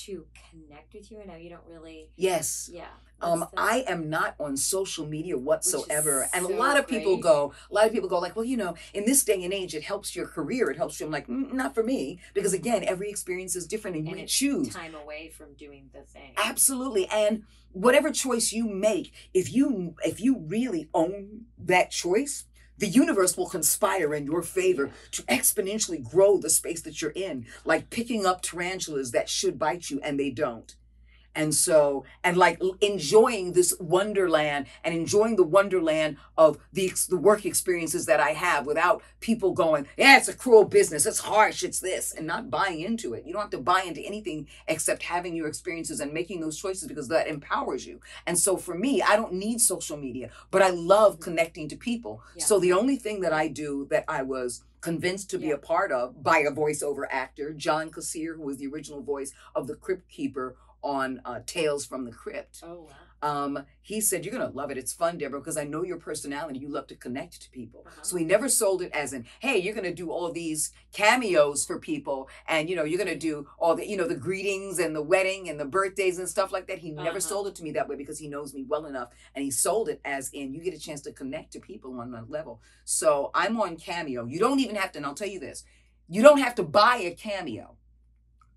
to connect with you? I know you don't really.
Yes.
Yeah.
I am not on social media whatsoever. And
so
a lot of people
great.
go like, well, in this day and age, it helps your career. It helps you. I'm like, not for me. Because again, every experience is different and you choose.
Time away from doing the thing.
Absolutely. And whatever choice you make, if you really own that choice, the universe will conspire in your favor to exponentially grow the space that you're in, like picking up tarantulas that should bite you and they don't. And so, and like enjoying this wonderland and enjoying the wonderland of the work experiences that I have without people going, yeah, it's a cruel business, it's harsh, it's this, and not buying into it. You don't have to buy into anything except having your experiences and making those choices, because that empowers you. And so for me, I don't need social media, but I love connecting to people. Yeah. So the only thing that I do that I was convinced to be a part of by a voiceover actor, John Kassir, who was the original voice of the Crypt Keeper on Tales from the Crypt.
Oh, wow.
He said, you're going to love it. It's fun, Debra, because I know your personality. You love to connect to people. So he never sold it as in, hey, you're going to do all these cameos for people. And, you're going to do all the, the greetings and the wedding and the birthdays and stuff like that. He never sold it to me that way, because he knows me well enough. And he sold it as in, you get a chance to connect to people on that level. So I'm on Cameo. You don't even have to, and I'll tell you this, you don't have to buy a Cameo.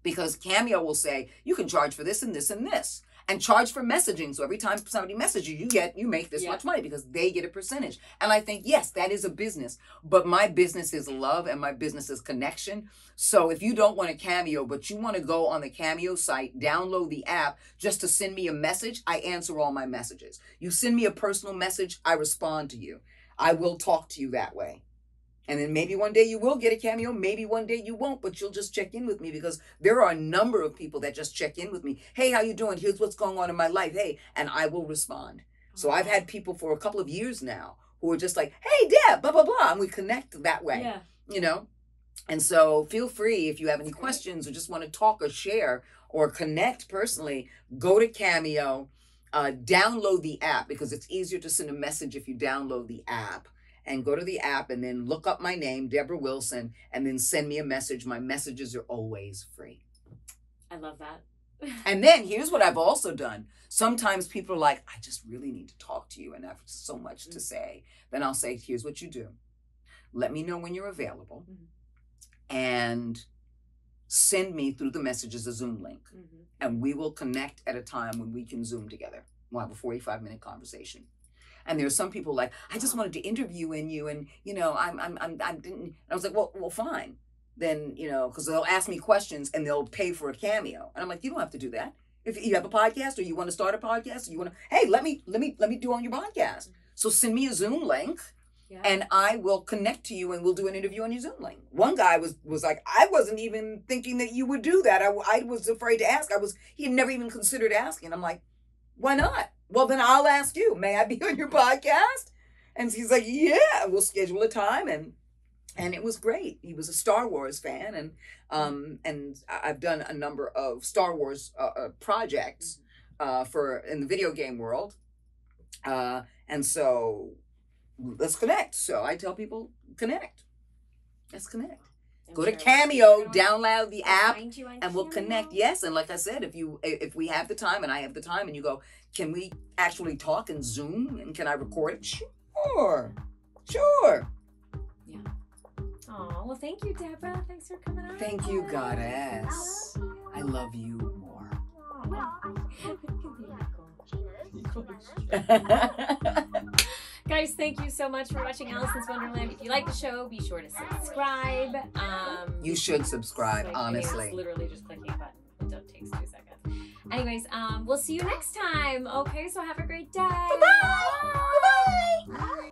Because Cameo will say, you can charge for this and this and this, and charge for messaging. So every time somebody messages you, you make this much money, because they get a percentage. And I think, yes, that is a business, but my business is love and my business is connection. So if you don't want a Cameo, but you want to go on the Cameo site, download the app just to send me a message, I answer all my messages. You send me a personal message, I respond to you. I will talk to you that way. And then maybe one day you will get a Cameo, maybe one day you won't, but you'll just check in with me, because there are a number of people that just check in with me. Hey, how you doing? Here's what's going on in my life. Hey, and I will respond. So I've had people for a couple of years now who are just like, hey, Deb, blah, blah, blah. And we connect that way, And so feel free, if you have any questions or just want to talk or share or connect personally, go to Cameo, download the app, because it's easier to send a message if you download the app. and go to the app and then look up my name, Debra Wilson, and then send me a message. My messages are always free.
I love that.
And then here's what I've also done. Sometimes people are like, I just really need to talk to you and I have so much to say. Then I'll say, here's what you do. Let me know when you're available and send me through the messages a Zoom link. And we will connect at a time when we can Zoom together. We'll have a 45-minute conversation. And there are some people like, I just wanted to interview in you, and you know, I didn't. And I was like, well, fine. Then, you know, because they'll ask me questions and they'll pay for a cameo, and I'm like, you don't have to do that. If you have a podcast or you want to start a podcast, or you want to, hey, let me do on your podcast. So send me a Zoom link. Yeah. And I will connect to you and we'll do an interview on your Zoom link. One guy was like, I wasn't even thinking that you would do that. I was afraid to ask. He had never even considered asking. I'm like, why not? Well, then I'll ask you, may I be on your podcast? And he's like, yeah, we'll schedule a time. And it was great. He was a Star Wars fan. And I've done a number of Star Wars projects in the video game world. And so let's connect. So I tell people, connect. Let's connect. Go to Cameo, download the app, and we'll connect. Yes, and like I said, if we have the time and I have the time, and you go, can we actually talk and Zoom, and can I record it? Sure.
Yeah. Oh, well, thank you, Debra. Thanks for coming on.
Thank you, Goddess. I love you more.
Guys, thank you so much for watching Alicyn's Wonderland. If you like the show, be sure to subscribe.
You should subscribe,
like,
honestly.
It's literally just clicking a button. It takes 2 seconds. Anyways, we'll see you next time. Okay, so have a great day.
Bye-bye. Bye-bye.